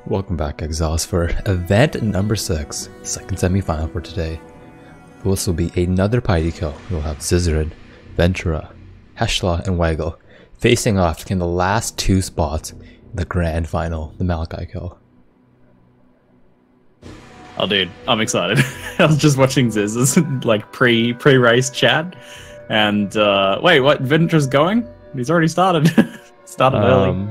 Welcome back, Exiles, for event number 6, second semi-final for today. This will be another Piety kill. We'll have Zizaran, Ventrua, Heshla, and Waggle facing off to gain the last 2 spots in the grand final, the Malachi kill. Oh dude, I'm excited. I was just watching Ziz's like pre-race chat, and wait, what? Ventrua's going? He's already started. Started early.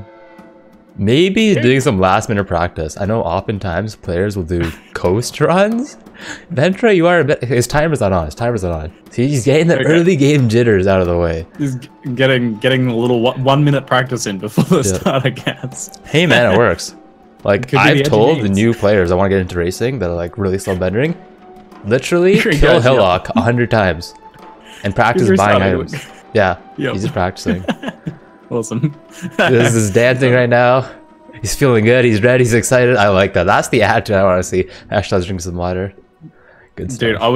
Maybe he's doing some last minute practice. I know oftentimes players will do coast runs. Ventrua, you are a bit. His timer's not on. His timer's not on. See, he's getting the early game jitters out of the way. He's getting a little 1 minute practice in before the starter gets. Hey man, it works. Like, I've told the new players I want to get into racing that are like really slow bendering. Literally kill Hillock 100 times and practice buying items. Yeah, he's just practicing. Awesome. This is dancing right now. He's feeling good. He's ready. He's excited. I like that. That's the attitude I want to see. Hashtag drink some water. Good stuff. Dude, I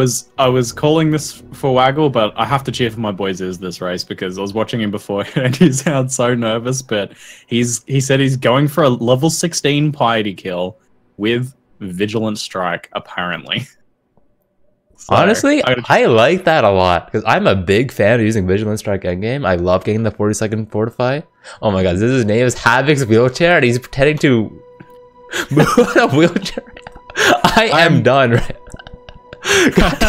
was calling this for Waggle, but I have to cheer for my boys this race because I was watching him before and he sounds so nervous. But he said he's going for a level 16 Piety kill with Vigilant Strike, apparently. So, honestly, I like that a lot because I'm a big fan of using Vigilant Strike endgame. I love getting the 40-second Fortify. Oh my god, his name is Havoc's wheelchair and he's pretending to move on a wheelchair. I'm done right God,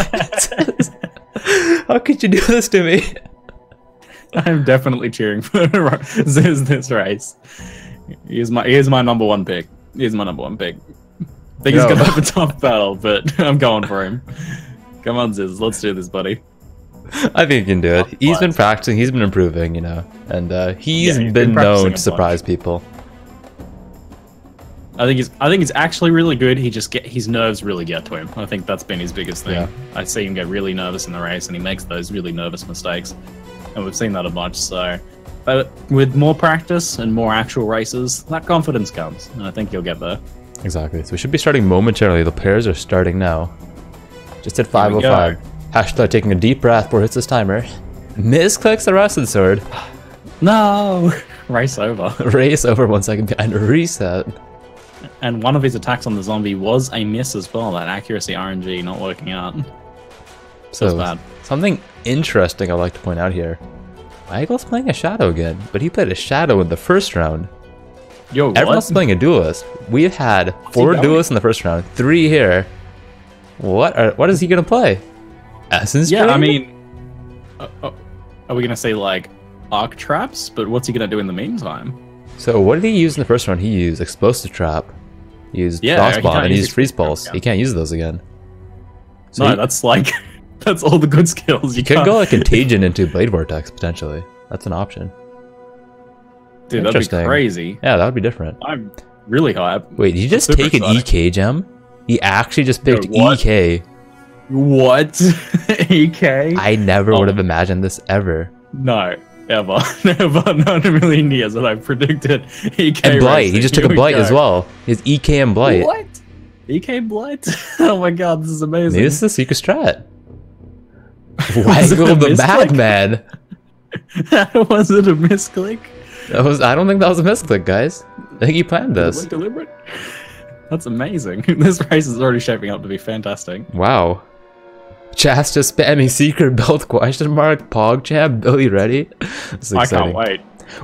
how could you do this to me? I'm definitely cheering for Ziz this race. He is my number one pick. He's my number one pick. I think he's gonna have a tough battle, but I'm going for him. Come on, Ziz, let's do this, buddy. I think he can do it. He's been practicing, he's been improving, you know, and he's been known to surprise people. I think he's actually really good. His nerves really get to him. I think that's been his biggest thing. Yeah. I see him get really nervous in the race, and he makes those really nervous mistakes, and we've seen that a bunch. So, but with more practice and more actual races, that confidence comes, and I think you'll get there. Exactly. So we should be starting momentarily. The pairs are starting now. Just at 5:05. Heshla taking a deep breath before it hits his timer. Misclicks the Rusted Sword. No! Race over. Race over 1 second behind. Reset. And one of his attacks on the zombie was a miss as well. That accuracy RNG not working out. So bad. Something interesting I'd like to point out here. Waggle's playing a Shadow again, but he played a Shadow in the first round. Yo, what? Everyone's playing a Duelist. We've had 4 Duelists in the first round, 3 here. What is he gonna play? Essence Drain? Yeah, I mean, are we gonna say like Arc Traps? But what's he gonna do in the meantime? So what did he use in the first round? He used Explosive Trap, he used Frost Bomb, and he used Freeze Pulse. He can't use those again. So no, that's like that's all the good skills. You could go like Contagion into Blade Vortex potentially. That's an option. Dude, that'd be crazy. Yeah, that would be different. I'm really hyped. Wait, did you just take an EK gem? He actually just picked EK. What? EK? I never would have imagined this ever. No, ever. Never. Not in a million years that I predicted EK. And Blight. He just took a Blight as well. His EK and Blight. What? EK Blight? Oh my god, this is amazing. Maybe this is a secret strat. Waggle the Madman. Was it a misclick? I don't think that was a misclick, guys. I think he planned this. Deliberate? That's amazing. This race is already shaping up to be fantastic. Wow. Chas just spamming secret build ? PogChamp, Billy ready? I can't wait.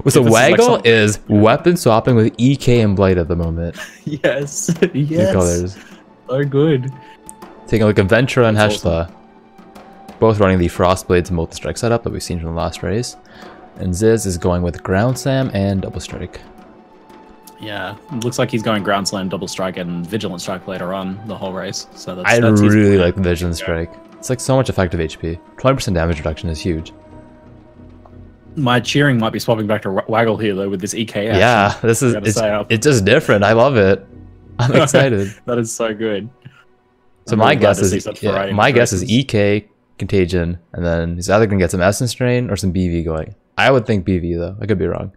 So Waggle is weapon swapping with EK and Blight at the moment. Yes. Yes. Two colors. So good. Taking a look at Ventrua and Heshla. Both running the Frostblades multi-strike setup that we've seen from the last race. And Ziz is going with Ground Slam and Double Strike. Yeah, it looks like he's going Ground Slam, Double Strike, and Vigilant Strike later on the whole race. So that's I really like the Vigilant Strike. It's like so much effective HP. 20% damage reduction is huge. My cheering might be swapping back to Waggle here though with this EK action. Yeah, this is it's just different. I love it. I'm excited. That is so good. So my guess is EK, Contagion, and then he's either gonna get some Essence Drain or some BV going. I would think BV though. I could be wrong.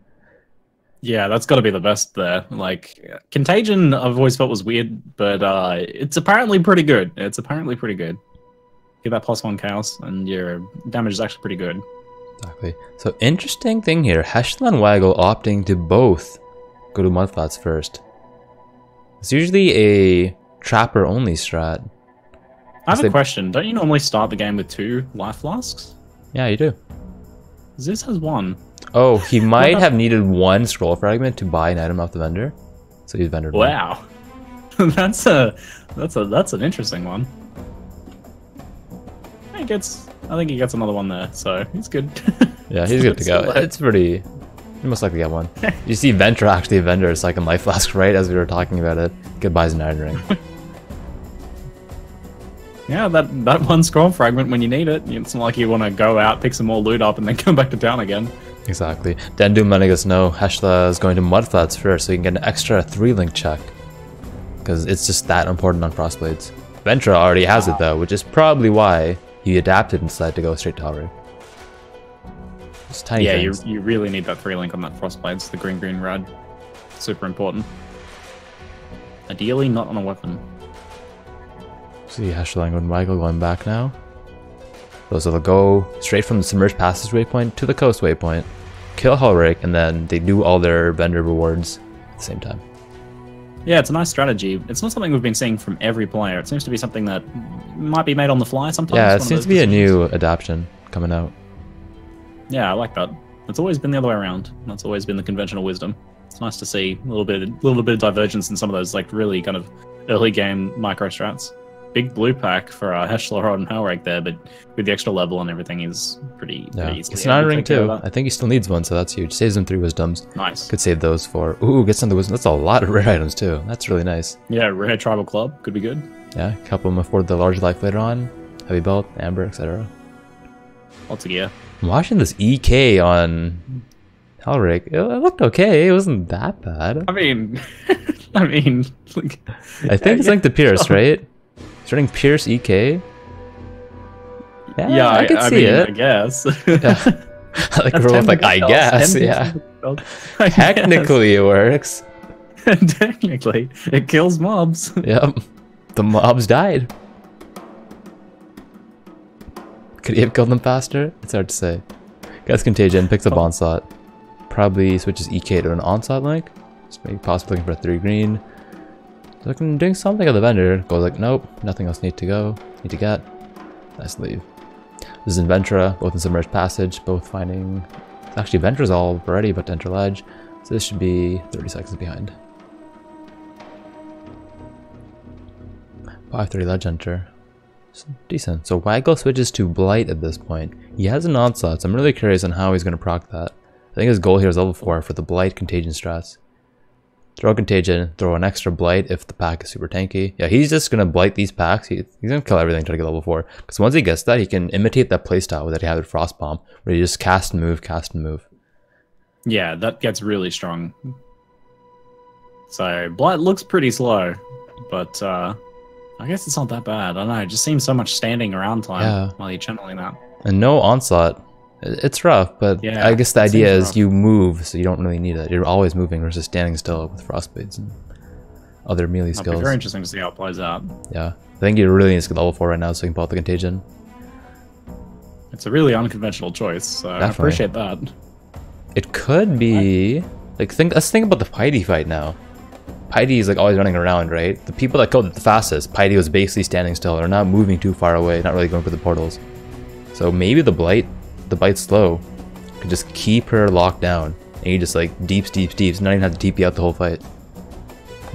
Yeah, that's got to be the best there. Like, Contagion, I've always felt was weird, but it's apparently pretty good. It's apparently pretty good. Get that +1 chaos, and your damage is actually pretty good. Exactly. So, interesting thing here. Heshla and Waggle opting to both go to Mudflats first. It's usually a trapper only strat. I have a question. Don't you normally start the game with 2 life flasks? Yeah, you do. This has 1. Oh, he might have needed 1 scroll fragment to buy an item off the vendor. So he's vendor. Wow. that's an interesting one. I think he gets another one there, so he's good. Yeah, he's good to go. It's pretty. You most likely get one. You see Ventrua actually a vendor second life flask, right? As we were talking about it. Goodbye's an iron ring. Yeah, that 1 scroll fragment when you need it. It's not like you want to go out, pick some more loot up, and then come back to town again. Exactly. Dendu letting us know Heshla is going to Mudflats first, so you can get an extra 3-link check. Because it's just that important on Frostblades. Ventrua already has it though, which is probably why he adapted and decided to go straight to Hellrig. Just tiny things. you really need that 3-link on that Frostblades, the green red. Super important. Ideally not on a weapon. See Heshla and Waggle going back now. Those will go straight from the submerged passage waypoint to the coast waypoint, kill Hellrig, and then they do all their vendor rewards at the same time. Yeah, it's a nice strategy. It's not something we've been seeing from every player. It seems to be something that might be made on the fly sometimes. Yeah, it seems to be a new adaptation coming out. Yeah, I like that. It's always been the other way around. That's always been the conventional wisdom. It's nice to see a little bit of divergence in some of those like really kind of early game micro strats. Big blue pack for Heshla and Hellrig there, but with the extra level and everything is pretty easily. It's an iron ring too. I think he still needs one, so that's huge. Saves him 3 wisdoms. Nice. Could save those for. Ooh, gets another wisdom. That's a lot of rare items too. That's really nice. Yeah, rare tribal club could be good. Yeah, a couple of them afford the large life later on. Heavy belt, amber, etc. Lots of gear. I'm watching this EK on Hellrig. It looked okay. It wasn't that bad. I mean, I think it's linked to Pierce, right? He's running Pierce EK. Yeah, I can see it. I guess. Yeah. I like roll like I guess. Yeah. Technically, it works. Technically, it kills mobs. Yep. The mobs died. Could he have killed them faster? It's hard to say. Gets Contagion, picks up Onslaught. Probably switches EK to an Onslaught link. Just maybe possibly looking for a 3 green. Doing something at the vendor. Goes like, nope, nothing else need to get. Nice leave. This is in Ventrua, both in Submerged Passage, both finding... Actually, Ventra's all ready but to enter Ledge. So this should be 30 seconds behind. 5:30 Ledge enter. Decent. So Waggle switches to Blight at this point. He has an Onslaught, so I'm really curious on how he's going to proc that. I think his goal here is level 4 for the Blight Contagion strats. Throw Contagion, throw an extra Blight if the pack is super tanky. Yeah, he's just going to Blight these packs. He's going to kill everything trying to get level 4. Because once he gets that, he can imitate that playstyle that he had with Frost Bomb, where you just cast and move, cast and move. Yeah, that gets really strong. So, Blight looks pretty slow, but I guess it's not that bad. I don't know, it just seems so much standing around time while you're channeling that. And no Onslaught. It's rough, but yeah, I guess the idea is you move, so you don't really need it. You're always moving versus standing still with Frostblades and other melee skills. Be very interesting to see how it plays out. Yeah, I think you really need to get level 4 right now so you can pull out the Contagion. It's a really unconventional choice, so I appreciate that. It could be... let's think about the Piety fight now. Piety is like always running around, right? The people that killed it the fastest, Piety was basically standing still. They're not moving too far away, not really going for the portals. So maybe the Blight's slow, could just keep her locked down. And you just like deeps, not even have to TP out the whole fight.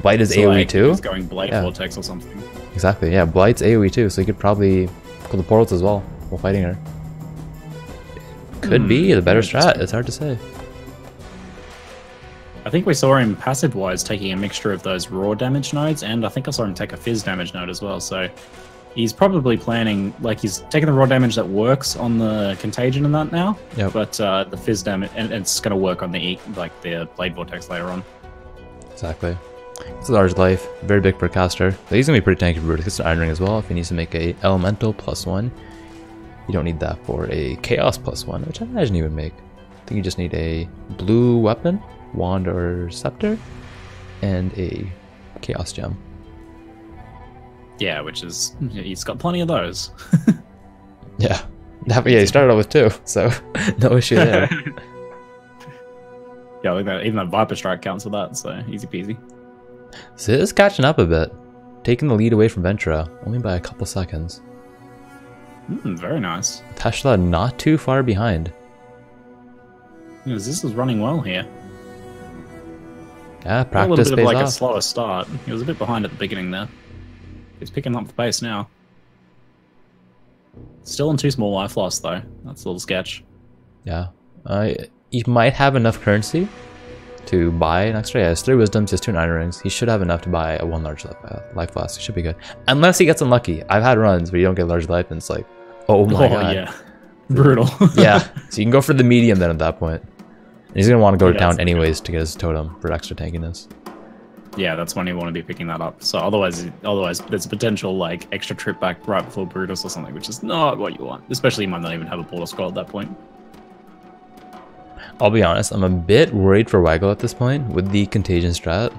Blight is AoE like, too? He's going Blight Vortex or something. Exactly, yeah, Blight's AoE too, so you could probably kill the portals as well while fighting her. Could be the better strat, it's hard to say. I think we saw him passive-wise taking a mixture of those raw damage nodes, and I think I saw him take a fizz damage node as well, so he's probably planning, like he's taking the raw damage that works on the Contagion and that now, but the fizz damage, and it's going to work on the Blade Vortex later on. Exactly. It's a large life, very big per caster. But he's going to be pretty tanky for Brutus. It's an Iron Ring as well if he needs to make a Elemental +1. You don't need that for a Chaos +1, which I imagine you would make. I think you just need a blue weapon, wand or scepter, and a Chaos Gem. Yeah, which is, he's got plenty of those. Yeah, he started out with 2, so no issue there. Yeah, I think that even that Viper Strike counts for that, so easy peasy. Ziz is catching up a bit, taking the lead away from Ventrua, only by a couple seconds. Very nice. Heshla not too far behind. Yeah, this is running well here. Yeah, A practice little bit pays of like off. a slower start. He was a bit behind at the beginning there. He's picking up the pace now. Still in 2 small life loss though. That's a little sketch. Yeah. He might have enough currency to buy an extra. Yeah, he has 3 wisdoms, just 2 9 rings. He should have enough to buy a 1 large life loss. He should be good. Unless he gets unlucky. I've had runs where you don't get large life and it's like, oh my god. Yeah. Brutal. Yeah. So you can go for the medium then at that point. And he's going to want to go to town that's anyways to get his totem for extra tankiness. Yeah, that's when you want to be picking that up. So otherwise there's a potential like extra trip back right before Brutus or something, which is not what you want. Especially you might not even have a border scroll at that point. I'll be honest, I'm a bit worried for Waggle at this point with the contagion strat.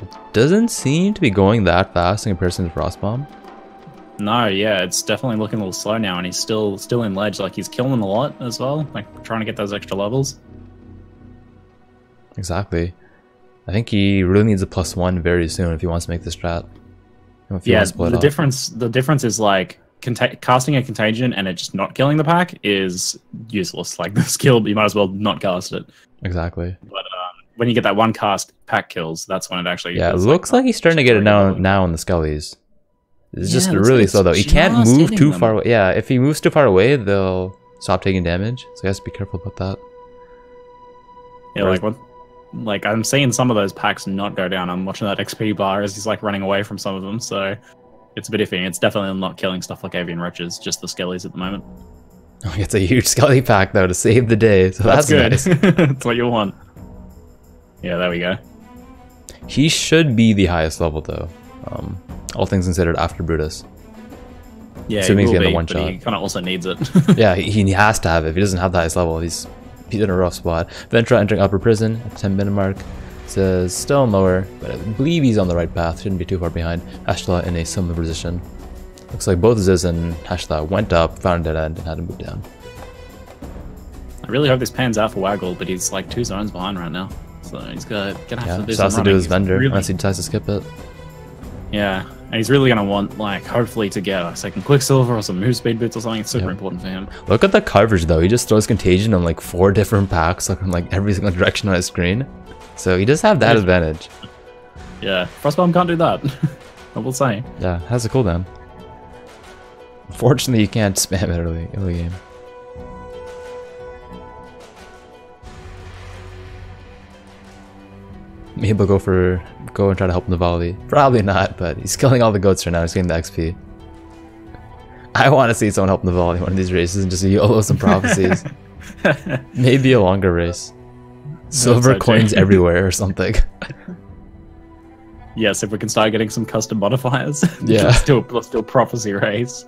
It doesn't seem to be going that fast in comparison to Frostbomb. No, yeah, it's definitely looking a little slow now, and he's still in ledge. Like he's killing a lot as well, like trying to get those extra levels. Exactly. I think he really needs a +1 very soon if he wants to make the strat. If he Yeah, wants to pull it the off. difference is like casting a contagion and it just not killing the pack is useless. Like the skill, you might as well not cast it. Exactly. But when you get that 1 cast pack kills, that's when it actually. Yeah, it feels looks like he's starting to get it now on the Skellies. It's just really slow though. He can't move too far away. Yeah, if he moves too far away, they'll stop taking damage. So he has to be careful about that. Yeah, like what? Like I'm seeing some of those packs not go down. I'm watching that XP bar as he's like running away from some of them. So it's a bit iffy. It's definitely not killing stuff like Avian Wretches, just the Skellies at the moment. Oh, it's a huge Skelly pack though to save the day. So that's good. nice. That's what you want. Yeah, there we go. He should be the highest level though. All things considered after Brutus. Yeah, assuming he he's will getting be, the one but shot. he kind of also needs it. Yeah, he has to have it. If he doesn't have the highest level, he's in a rough spot. Ventrua entering upper prison at the 10-minute mark. Says still in lower, but I believe he's on the right path. Shouldn't be too far behind. Heshla in a similar position. Looks like both Ziz and Heshla went up, found a dead end, and had to move down. I really hope this pans out for Waggle, but he's like 2 zones behind right now. So he's gonna have to do So some has to running. do his vendor Really- unless he decides to skip it. Yeah, and he's really gonna want, like, hopefully to get a second Quicksilver or some move speed boots or something. It's super important for him. Look at the coverage though. He just throws contagion on like 4 different packs, like from like every single direction on his screen. So he does have that advantage. Yeah, Frostbomb can't do that. I will say. Yeah, it has a cooldown. Unfortunately, you can't spam it early game. Maybe he'll go and try to help Navali. Probably not, but he's killing all the goats right now. He's getting the XP. I want to see someone help Navali in one of these races and just YOLO some prophecies. Maybe a longer race. Silver coins everywhere or something. Yes, if we can start getting some custom modifiers. Yeah. let's do a prophecy race.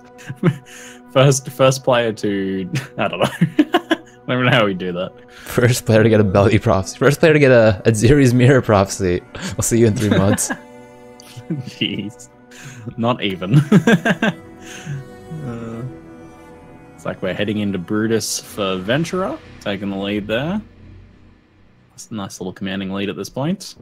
First player to, I don't know. I don't know how we do that. First player to get a belly prophecy. First player to get a Ziri's mirror prophecy. I'll see you in 3 months. Jeez. Not even. It's like we're heading into Brutus for Ventrua, taking the lead there. That's a nice little commanding lead at this point.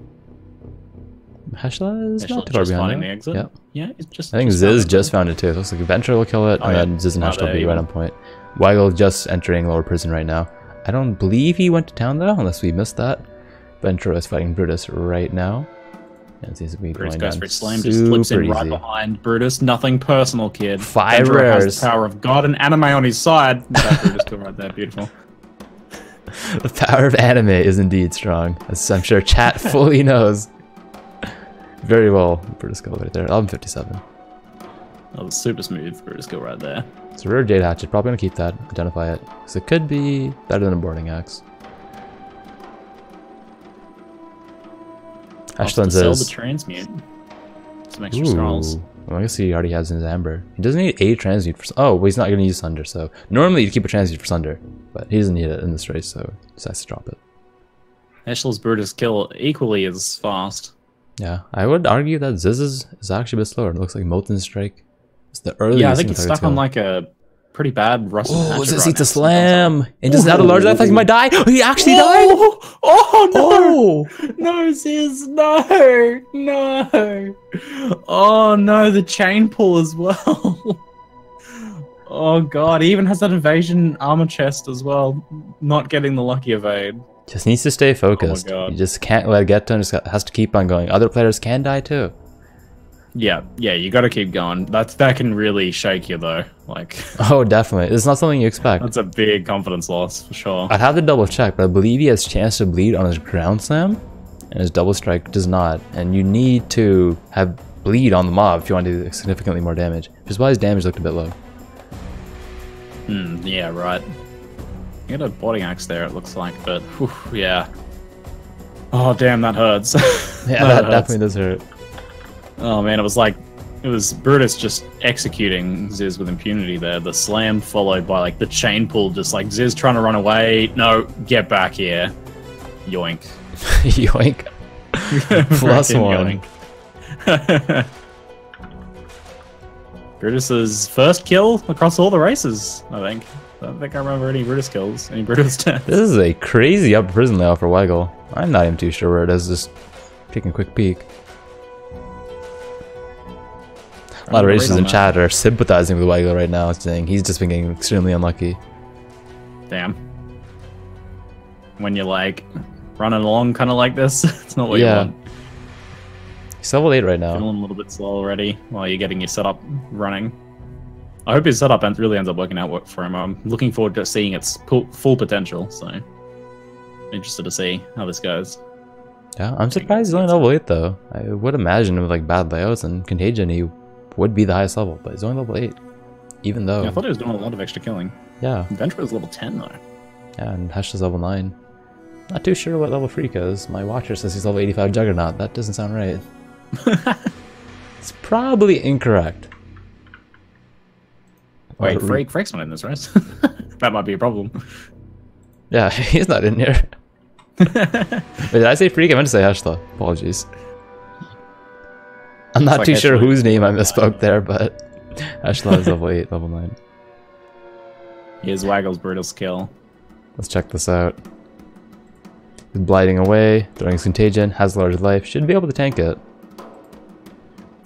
Heshla is not too Heshla far just finding behind. the exit. Yep. Yeah, it's just. I think Ziz just found it too. It looks like Ventrua will kill it, and then Ziz and Heshla will be right on point. Waggle just entering lower prison right now. I don't believe he went to town though, unless we missed that. Ventrua is fighting Brutus right now. And seems to be Brutus going goes down for a slam, just flips in right easy. behind Brutus. Nothing personal, kid. 5 Ventrua has rares. the power of God and anime on his side. That Brutus kill right there, beautiful. The power of anime is indeed strong, as I'm sure chat fully knows. Very well, Brutus kill right there. 1157. That was super smooth Brutus kill right there. It's a rare Jade Hatchet. Probably gonna keep that. Identify it, because it could be better than a boarding axe. Heshla Sell the says, transmute. Some extra scrolls. Well, I guess he already has in his amber. He doesn't need a transmute for. Oh, well, he's not gonna use Sunder. So normally you'd keep a transmute for Sunder, but he doesn't need it in this race, so he decides to drop it. Heshla's Brutus kill equally as fast. Yeah, I would argue that Ziz is actually a bit slower. It looks like Molten Strike. It's the earliest. Yeah, I think he's stuck on like a pretty bad rusted Oh, hatchet this right eats a now. slam. And just out of large, I thought he might die. Oh, he actually died. Oh no! Oh, No, Ziz, no! No! Oh no, the chain pull as well. Oh god, he even has that evasion armor chest as well. Not getting the lucky evade. just needs to stay focused. Oh my God. You just can't let it get to him. Just has to keep on going. Other players can die too. Yeah, you gotta keep going. That can really shake you though. Like, Oh, definitely. It's not something you expect. that's a big confidence loss for sure. I'd have to double check, but I believe he has chance to bleed on his ground slam, and his double strike does not. And you need to have bleed on the mob if you want to do significantly more damage, which is why his damage looked a bit low. Yeah, right. You got a boarding axe there, it looks like, but whew, yeah. Oh damn, that hurts. Yeah, that definitely does hurt. Oh man, it was Brutus just executing Ziz with impunity there. The slam followed by like the chain pull, just like Ziz trying to run away. No, get back here. Yoink. Yoink. Plus one. Yoink. Brutus's first kill across all the races, I think. I don't think I remember any Brutus kills, any Brutus deaths. This is a crazy upper prison layout for Waggle. I'm not even too sure where it is, just taking a quick peek. A lot of races in chat are sympathizing with Waggle right now, saying he's just been getting extremely unlucky. Damn. When you're like running along kind of like this, it's not what you want. He's level 8 right now. Feeling a little bit slow already while you're getting your setup running. I hope his setup really ends up working out for him. I'm looking forward to seeing its full potential, so interested to see how this goes. Yeah, I'm surprised he's only level 8 though. I would imagine with like bad layouts and Contagion he would be the highest level, but he's only level 8. Even though... Yeah, I thought he was doing a lot of extra killing. Yeah. Ventrua is level 10 though. Yeah, and Heshla's level 9. Not too sure what level Freak is. My watcher says he's level 85 Juggernaut. That doesn't sound right. It's probably incorrect. Wait, Freak's not in this race. That might be a problem. Yeah, he's not in here. Wait, did I say Freak? I meant to say Heshla. Apologies. I'm not too sure whose name I misspoke there, but Heshla is level 8, level 9. Here's Waggle's brutal skill. Let's check this out. He's blinding away, throwing his Contagion, has large life, should be able to tank it.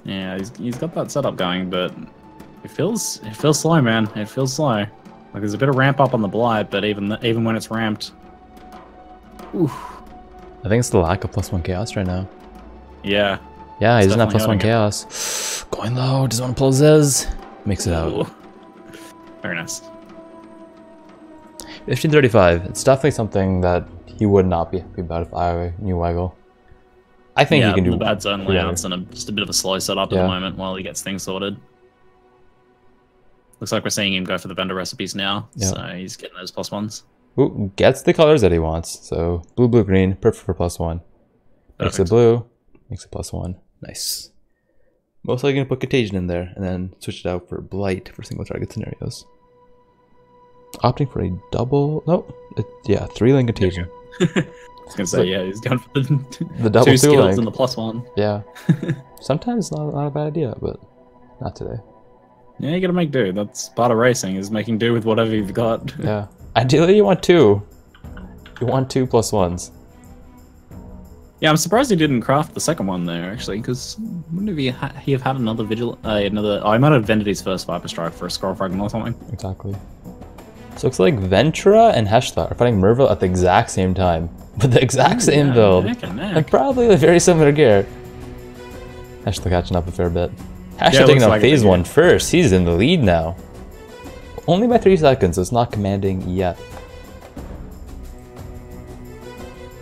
Yeah, he's got that setup going, but it feels slow, man. It feels slow. Like there's a bit of ramp up on the Blight, but even when it's ramped, oof. I think it's the lack of +1 chaos right now. Yeah. Yeah, he doesn't have +1 chaos. Going low, doesn't want to pull Ziz. Makes it out. Very nice. 1535. It's definitely something that he would not be happy about if I knew Waggle. I think he can do the bad zone layouts and just a bit of a slow setup at the moment while he gets things sorted. Looks like we're seeing him go for the vendor recipes now, so he's getting those +1s. Ooh, gets the colors that he wants. So blue, green, perfect for +1. Makes it blue, makes it +1. Nice. Most likely gonna put Contagion in there and then switch it out for Blight for single target scenarios. Opting for a double. Nope. Yeah, 3-link Contagion. I was gonna say, yeah, he's going for the double 2 skills link. and the +1. Yeah. Sometimes not a bad idea, but not today. Yeah, you gotta make do. That's part of racing, is making do with whatever you've got. Yeah. Ideally, you want 2. You want 2 +1s. Yeah, I'm surprised he didn't craft the second one there, actually, because wouldn't he have had another vigil? Oh, he might have vended his first Viper Strike for a Scroll Fragment or something. Exactly. So it looks like Ventrua and Heshla are fighting Merville at the exact same time. With the exact same build. And probably a very similar gear. Heshla catching up a fair bit. Heshla taking out phase 1 first. He's in the lead now. Only by 3 seconds, so it's not commanding yet.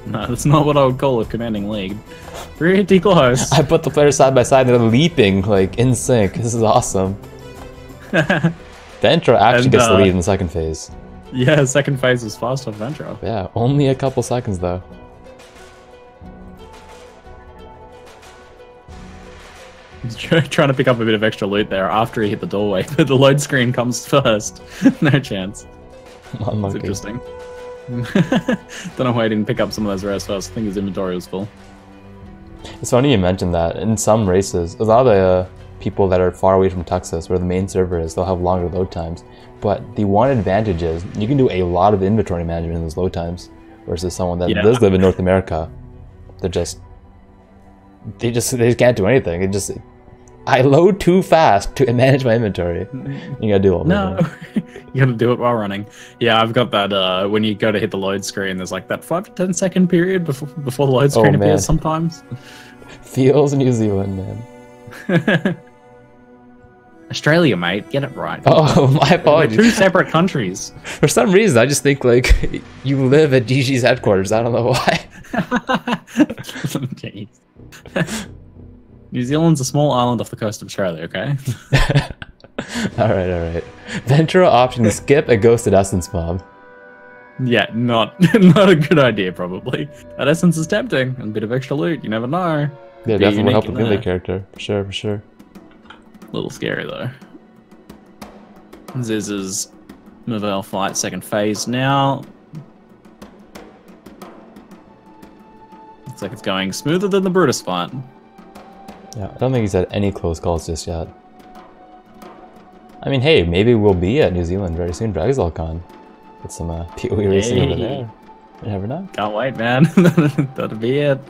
No, that's not what I would call a commanding lead. Pretty close. I put the players side by side and they're leaping like in sync. This is awesome. Ventrua actually gets the lead in the second phase. Yeah, second phase was fast on Ventrua. Yeah, only a couple seconds though. He's trying to pick up a bit of extra loot there after he hit the doorway, but the load screen comes first. No chance. That's interesting. Don't know why he didn't pick up some of those rares first. I think his inventory was full. It's funny you mentioned that. In some races, a lot of the people that are far away from Texas, where the main server is, they'll have longer load times. But the one advantage is you can do a lot of inventory management in those load times, versus someone that does live in North America. They just can't do anything. I load too fast to manage my inventory. You gotta do all that. You gotta do it while running. Yeah, I've got that. When you go to hit the load screen, there's like that 5 to 10 second period before the load screen appears sometimes. Feels New Zealand, man. Australia, mate, get it right. Oh, my apologies. We're 2 separate countries. For some reason, I just think like you live at DG's headquarters. I don't know why. Jeez. New Zealand's a small island off the coast of Australia, okay? Alright. Ventrua option to skip a ghosted essence mob. Yeah, not a good idea, probably. That essence is tempting, and a bit of extra loot, you never know. Yeah, definitely will help the melee character, for sure. A little scary, though. Ziz's Merveille fight, second phase now. Looks like it's going smoother than the Brutus fight. Yeah, I don't think he's had any close calls just yet. I mean, hey, maybe we'll be at New Zealand very soon, DragonZalCon. Get some PoE racing over there. You never know. Can't wait, man. That'll be it.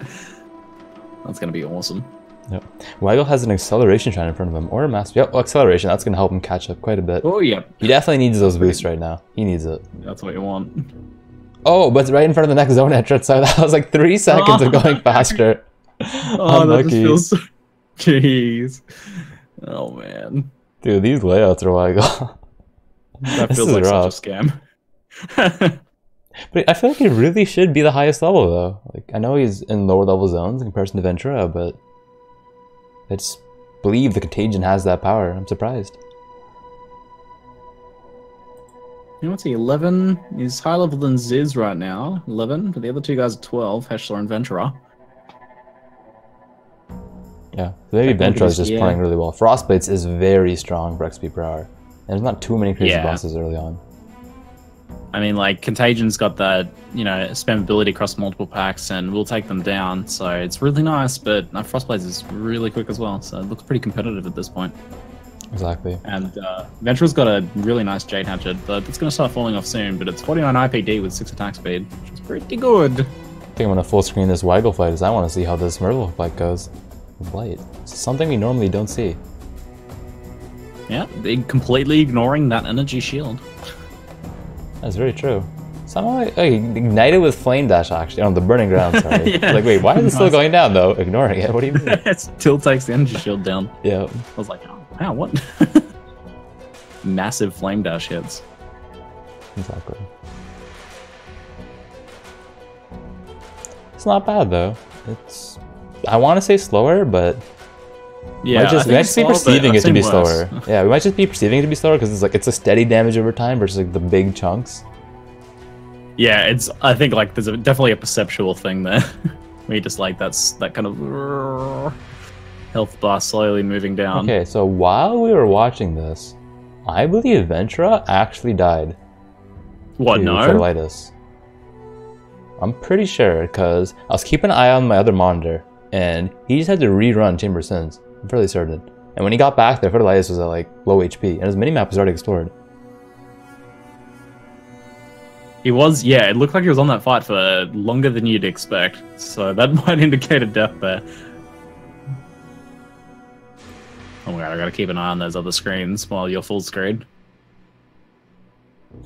That's gonna be awesome. Yep. Waggle has an acceleration shrine in front of him, or a master. Yep, acceleration. That's gonna help him catch up quite a bit. Oh, yeah. He definitely needs those boosts right now. He needs it. That's what you want. Oh, but it's right in front of the next zone entrance, so that was like 3 seconds of going faster. Oh, unlucky. that just feels so... Jeez. Oh, man. Dude, these layouts are Waggle. That feels like such a scam. But I feel like he really should be the highest level, though. Like, I know he's in lower level zones in comparison to Ventrua, but I just believe the Contagion has that power. I'm surprised. You know what's he, 11? He's higher level than Ziz right now, 11, but the other 2 guys are 12, Heshla and Ventrua. Yeah, so maybe Ventrua is just playing really well. Frostblades is very strong for XP per hour. And there's not too many crazy bosses early on. I mean, like, Contagion's got that, you know, spammability across multiple packs, and we'll take them down, so it's really nice, but Frostblades is really quick as well, so it looks pretty competitive at this point. Exactly. And Ventrua's got a really nice Jade Hatchet, but it's going to start falling off soon, but it's 49 IPD with 6 attack speed, which is pretty good. I think I'm going to full screen this Waggle fight, as I want to see how this Merveille fight goes. Blight. It's something we normally don't see. Yeah, they completely ignoring that energy shield. That's very true. Somehow I ignited with Flame Dash, actually, on the Burning Ground, sorry. Yeah. Like, wait, why is it still going down, though? Ignoring it, what do you mean? It still takes the energy shield down. Yeah. I was like, oh, wow, what? Massive Flame Dash hits. Exactly. It's not bad, though. It's... I want to say slower, but... Yeah, we might just be perceiving it to be slower. Yeah, we might just be perceiving it to be slower because it's a steady damage over time versus like the big chunks. Yeah, I think like there's definitely a perceptual thing there. We just like that kind of health bar slowly moving down. Okay, so while we were watching this, I believe Ventrua actually died. What? No. Fertilitis. I'm pretty sure because I was keeping an eye on my other monitor, and he just had to rerun Chamber of Sins. I'm fairly certain. And when he got back there, Fertilitis was at like low HP, and his minimap was already explored. He was, yeah, it looked like he was on that fight for longer than you'd expect, so that might indicate a death there. Oh my god, I gotta keep an eye on those other screens while you're full screen.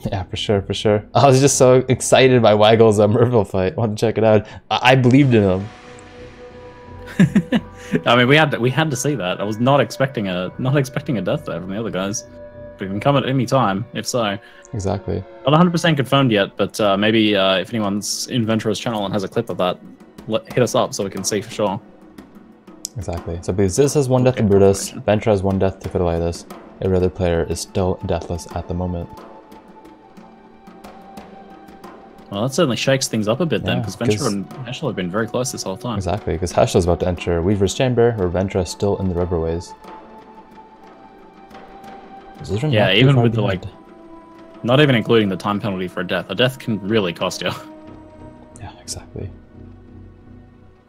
Yeah, for sure. I was just so excited by Waggle's Merveille fight. I wanted to check it out. I believed in him. I mean, we had to see that. I was not expecting a death there from the other guys. But it can come at any time, if so. Exactly. Not 100% confirmed yet, but maybe if anyone's in Ventrua's channel and has a clip of that, hit us up so we can see for sure. Exactly. So because this has 1 death to Brutus, Ventrua has 1 death to Fertilitis. Every other player is still deathless at the moment. Well, that certainly shakes things up a bit then, because Ventrua and Heshla have been very close this whole time. Exactly, because Heshla's about to enter Weaver's Chamber, where Ventrua still in the Riverways. Yeah, even with the, like, not even including the time penalty for a death. A death can really cost you. Yeah, exactly.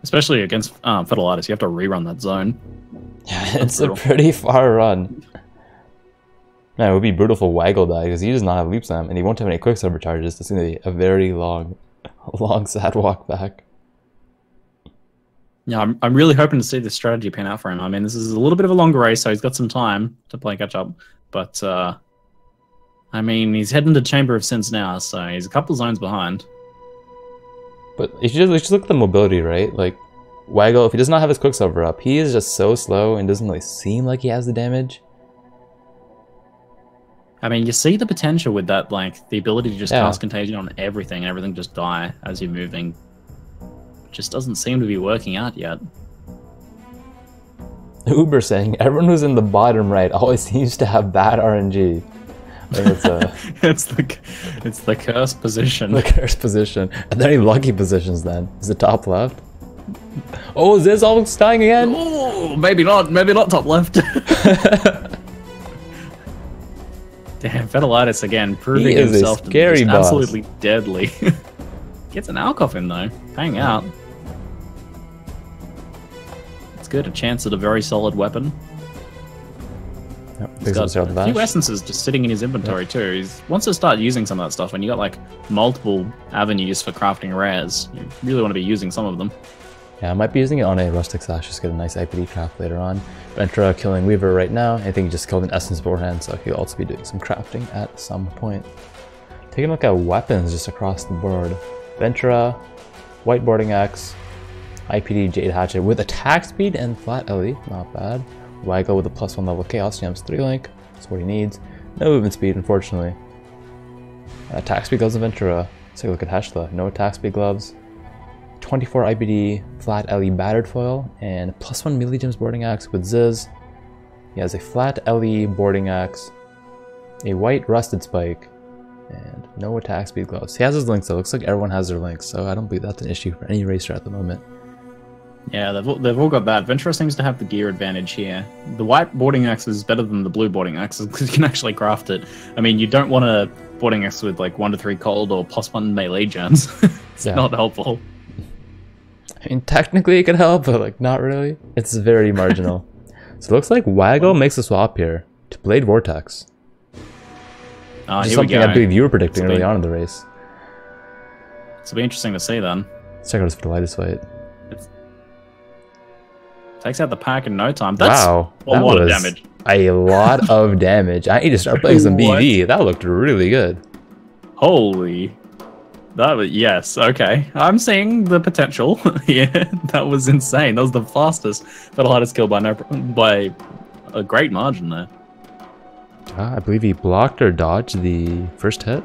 Especially against Fertilitis, you have to rerun that zone. Yeah, it's a pretty far run. Man, it would be brutal for Waggle die because he does not have leap slam and he won't have any quicksilver charges. It's going to be a very long, sad walk back. Yeah, I'm really hoping to see this strategy pan out for him. I mean, this is a little bit of a longer race, so he's got some time to play catch up. But, I mean, he's heading to Chamber of Sins now, so he's a couple zones behind. But you should just look at the mobility, right? Like, Waggle, if he does not have his quicksilver up, he is just so slow and doesn't really seem like he has the damage. I mean, you see the potential with that, like, the ability to just cast Contagion on everything, and everything just die as you're moving. Just doesn't seem to be working out yet. Uber saying, everyone who's in the bottom right always seems to have bad RNG. I think it's the cursed position. The cursed position. Are there any lucky positions then? Is it top left? Oh, is this all dying again? Oh, maybe not top left. Damn, Fetalitis again, proving himself to be absolutely deadly. Gets an Alcoff in though, hang out. It's good, a chance at a very solid weapon. Yep, he's got a few essences just sitting in his inventory too. He wants to start using some of that stuff. When you got like multiple avenues for crafting rares, you really want to be using some of them. Yeah, I might be using it on a Rustic Sash, just get a nice IPD craft later on. Ventrua killing Weaver right now. I think he just killed an Essence beforehand, so he'll also be doing some crafting at some point. Taking a look at weapons just across the board. Ventrua, White Boarding Axe, IPD Jade Hatchet with attack speed and flat LE, not bad. Waggle with a +1 level Chaos Gems 3-link, that's what he needs. No movement speed, unfortunately. Attack speed gloves of Ventrua. Let's take a look at Heshla, no attack speed gloves. 24 IBD flat LE battered foil and +1 melee gems boarding axe with Ziz. He has a flat LE boarding axe, a white rusted spike, and no attack speed gloves. He has his links though. Looks like everyone has their links, so I don't believe that's an issue for any racer at the moment. Yeah, they've all got that. Ventrua seems to have the gear advantage here. The white boarding axe is better than the blue boarding axe because you can actually craft it. I mean, you don't want a boarding axe with like 1 to 3 cold or +1 melee gems. It's not helpful. I mean, technically it could help, but like not really. It's very marginal. So it looks like Waggle makes a swap here to Blade Vortex. Which is something I believe you were predicting early on in the race. It'll be interesting to see then. Let's check out his Fetalitis fight. Takes out the pack in no time. That's wow, a lot of damage. A lot of damage. I need to start playing some BV. That looked really good. Holy. That was, yes, okay. I'm seeing the potential. Yeah, that was insane. That was the fastest Fetalitis kill by a great margin there. I believe he blocked or dodged the first hit.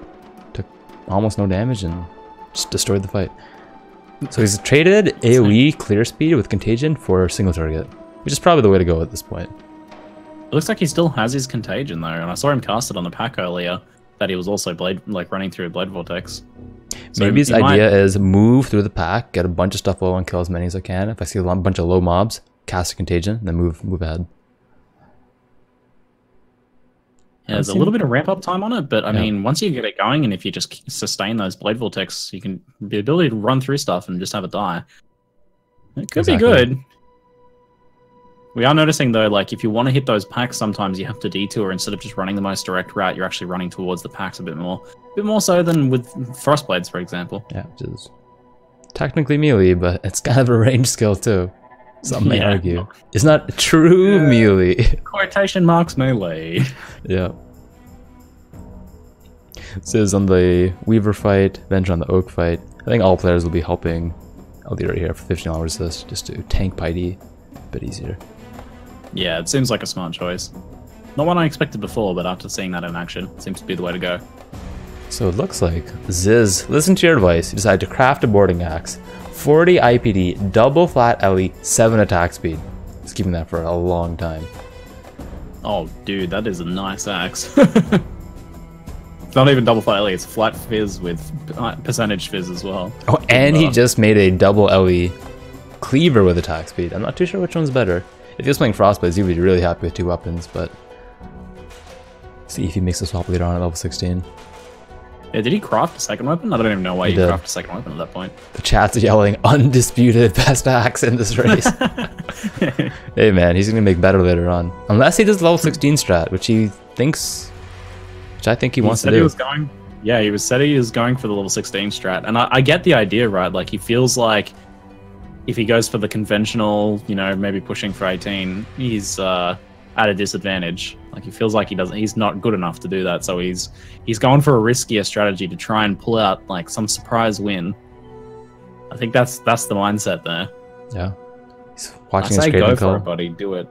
Took almost no damage and just destroyed the fight. So he's traded AoE clear speed with Contagion for single target, which is probably the way to go at this point. It looks like he still has his Contagion though, and I saw him cast it on the pack earlier, that he was also running through Blade Vortex. So maybe his idea is move through the pack, get a bunch of stuff low and kill as many as I can. If I see a bunch of low mobs, cast a Contagion, then move ahead. Yeah, there's a little bit of ramp up time on it, but I mean, once you get it going, and if you just sustain those Blade Vortex, you can the ability to run through stuff and just have it die. It could be good. We are noticing though, like if you want to hit those packs, sometimes you have to detour instead of just running the most direct route. You're actually running towards the packs a bit more so than with Frostblades, for example. Yeah, which is technically melee, but it's kind of a range skill too. Some may argue it's not true melee. Quotation marks melee. Yeah. Ziz on the Weaver fight, Ventrua on the Oak fight. I think all players will be helping Elite right here for $15 assist just to tank Piety a bit easier. Yeah, it seems like a smart choice. Not one I expected before, but after seeing that in action, it seems to be the way to go. So it looks like Ziz, listen to your advice, you decided to craft a boarding axe. 40 IPD, double flat LE, 7 attack speed. He's keeping that for a long time. Oh, dude, that is a nice axe. It's not even double flat LE, it's flat fizz with percentage fizz as well. Oh, and he just made a double LE cleaver with attack speed. I'm not too sure which one's better. If he was playing Frostblades, he'd be really happy with 2 weapons, but see if he makes a swap later on at level 16. Yeah, did he craft a second weapon? I don't even know why he crafted a second weapon at that point. The chat's yelling, undisputed best axe in this race. Hey man, he's gonna make better later on. Unless he does level 16 strat, which he thinks, which I think he wants to do. He was going, yeah, he said he was going for the level 16 strat, and I get the idea, right? Like he feels like if he goes for the conventional, you know, maybe pushing for 18, he's at a disadvantage. Like he feels like he's not good enough to do that, so he's going for a riskier strategy to try and pull out like some surprise win. I think that's the mindset there. Yeah. He's watching I say his go call. for it, buddy. Do it.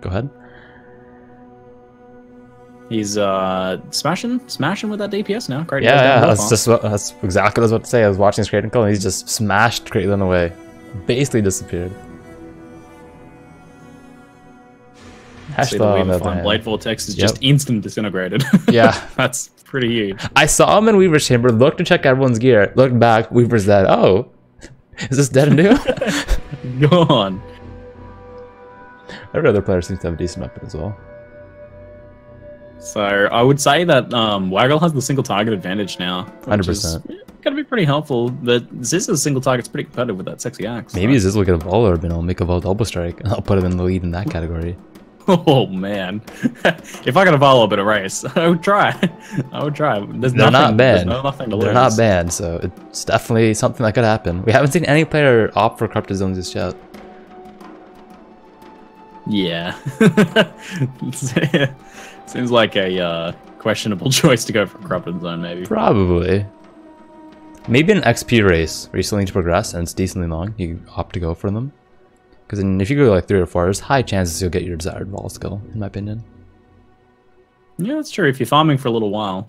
Go ahead. He's smashing with that DPS now. Great. Yeah, that's exactly what I was about to say. I was watching his call and he's just smashed Caitlyn away. Basically disappeared. Heshla on the other hand. Blade Vortex is just instant disintegrated. Yeah. That's pretty huge. I saw him in Weaver's chamber, looked to check everyone's gear, looked back, Weaver's dead. Oh, is this dead and new? Gone. Every other player seems to have a decent weapon as well. So I would say that Waggle has the single target advantage now. 100%. Gonna be pretty helpful. That Ziz's single target's pretty competitive with that sexy axe. Maybe Ziz will get a Vol Orb and I'll make a Vol double strike and I'll put him in the lead in that category. Oh man. If I got a Vol Orb in a race, I would try. They're not banned. Nothing to lose. They're not banned, so it's definitely something that could happen. We haven't seen any player opt for corrupted zones just yet. Yeah. Seems like a questionable choice to go for corrupted zone, maybe. Probably. Maybe an XP race recently to progress and it's decently long. You opt to go for them. Because if you go like 3 or 4, there's high chances you'll get your desired Vol skill, in my opinion. Yeah, that's true. If you're farming for a little while.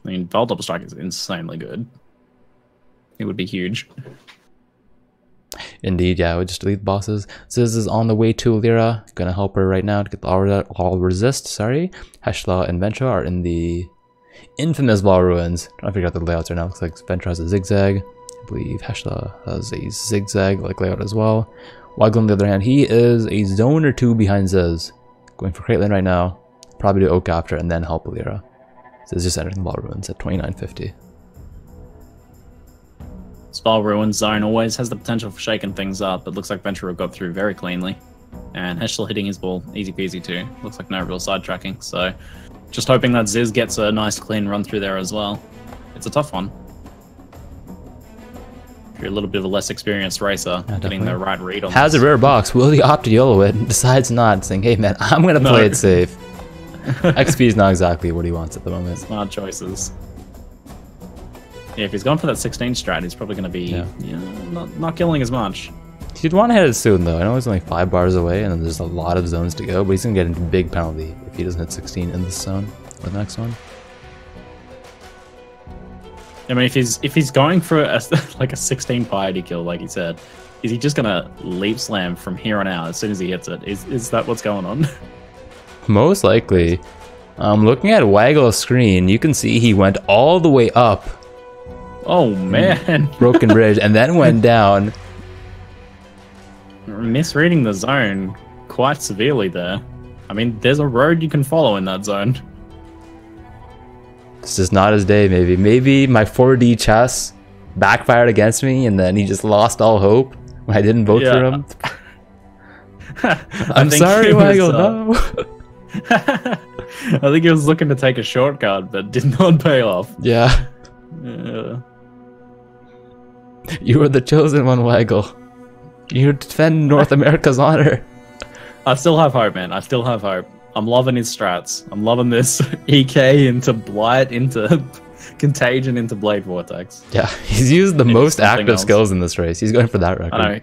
I mean, Vol double strike is insanely good. It would be huge. Indeed, yeah, I would just delete the bosses. Ziz is on the way to Lyra. Gonna help her right now to get the all resist, sorry. Heshla and Ventrua are in the infamous Ball Ruins. Trying to figure out the layouts right now. Looks like Ventrua has a zigzag. I believe Heshla has a zigzag like layout as well. Waggle on the other hand, he is a zone or 2 behind Ziz. Going for Caitlyn right now. Probably do Oak after and then help Lyra. Ziz just entering the Ball Ruins at 2950. Spell Ruins zone always has the potential for shaking things up, but looks like Ventrua got through very cleanly. And Heshla hitting his ball easy peasy too. Looks like no real sidetracking, so just hoping that Ziz gets a nice clean run through there as well. It's a tough one. If you're a little bit of a less experienced racer, getting the right read on has this. A rare box, will he opt to YOLO it and decides not, saying, hey man, I'm gonna play it safe. XP is not exactly what he wants at the moment. Smart choices. Yeah, if he's gone for that 16 strat, he's probably going to be not killing as much. He'd want to hit it soon, though. I know he's only 5 bars away, and there's a lot of zones to go, but he's going to get into big penalty if he doesn't hit 16 in this zone or the next one. I mean, if he's going for like a 16 piety kill, like he said, is he just going to leap slam from here on out as soon as he hits it? Is that what's going on? Most likely. Looking at Waggle's screen, you can see he went all the way up. Oh man. Broken Bridge, and then went down. Misreading the zone quite severely there. I mean, there's a road you can follow in that zone. It's just not his day, maybe. Maybe my 4D chess backfired against me, and then he just lost all hope when I didn't vote for him. I'm sorry, Waggle, no. I think he was looking to take a shortcut, but did not pay off. Yeah. You were the chosen one, Waggle. You defend North America's honor. I still have hope, man. I still have hope. I'm loving his strats. I'm loving this EK into Blight, into Contagion, into Blade Vortex. Yeah, he's used the most active skills in this race. He's going for that record. I know.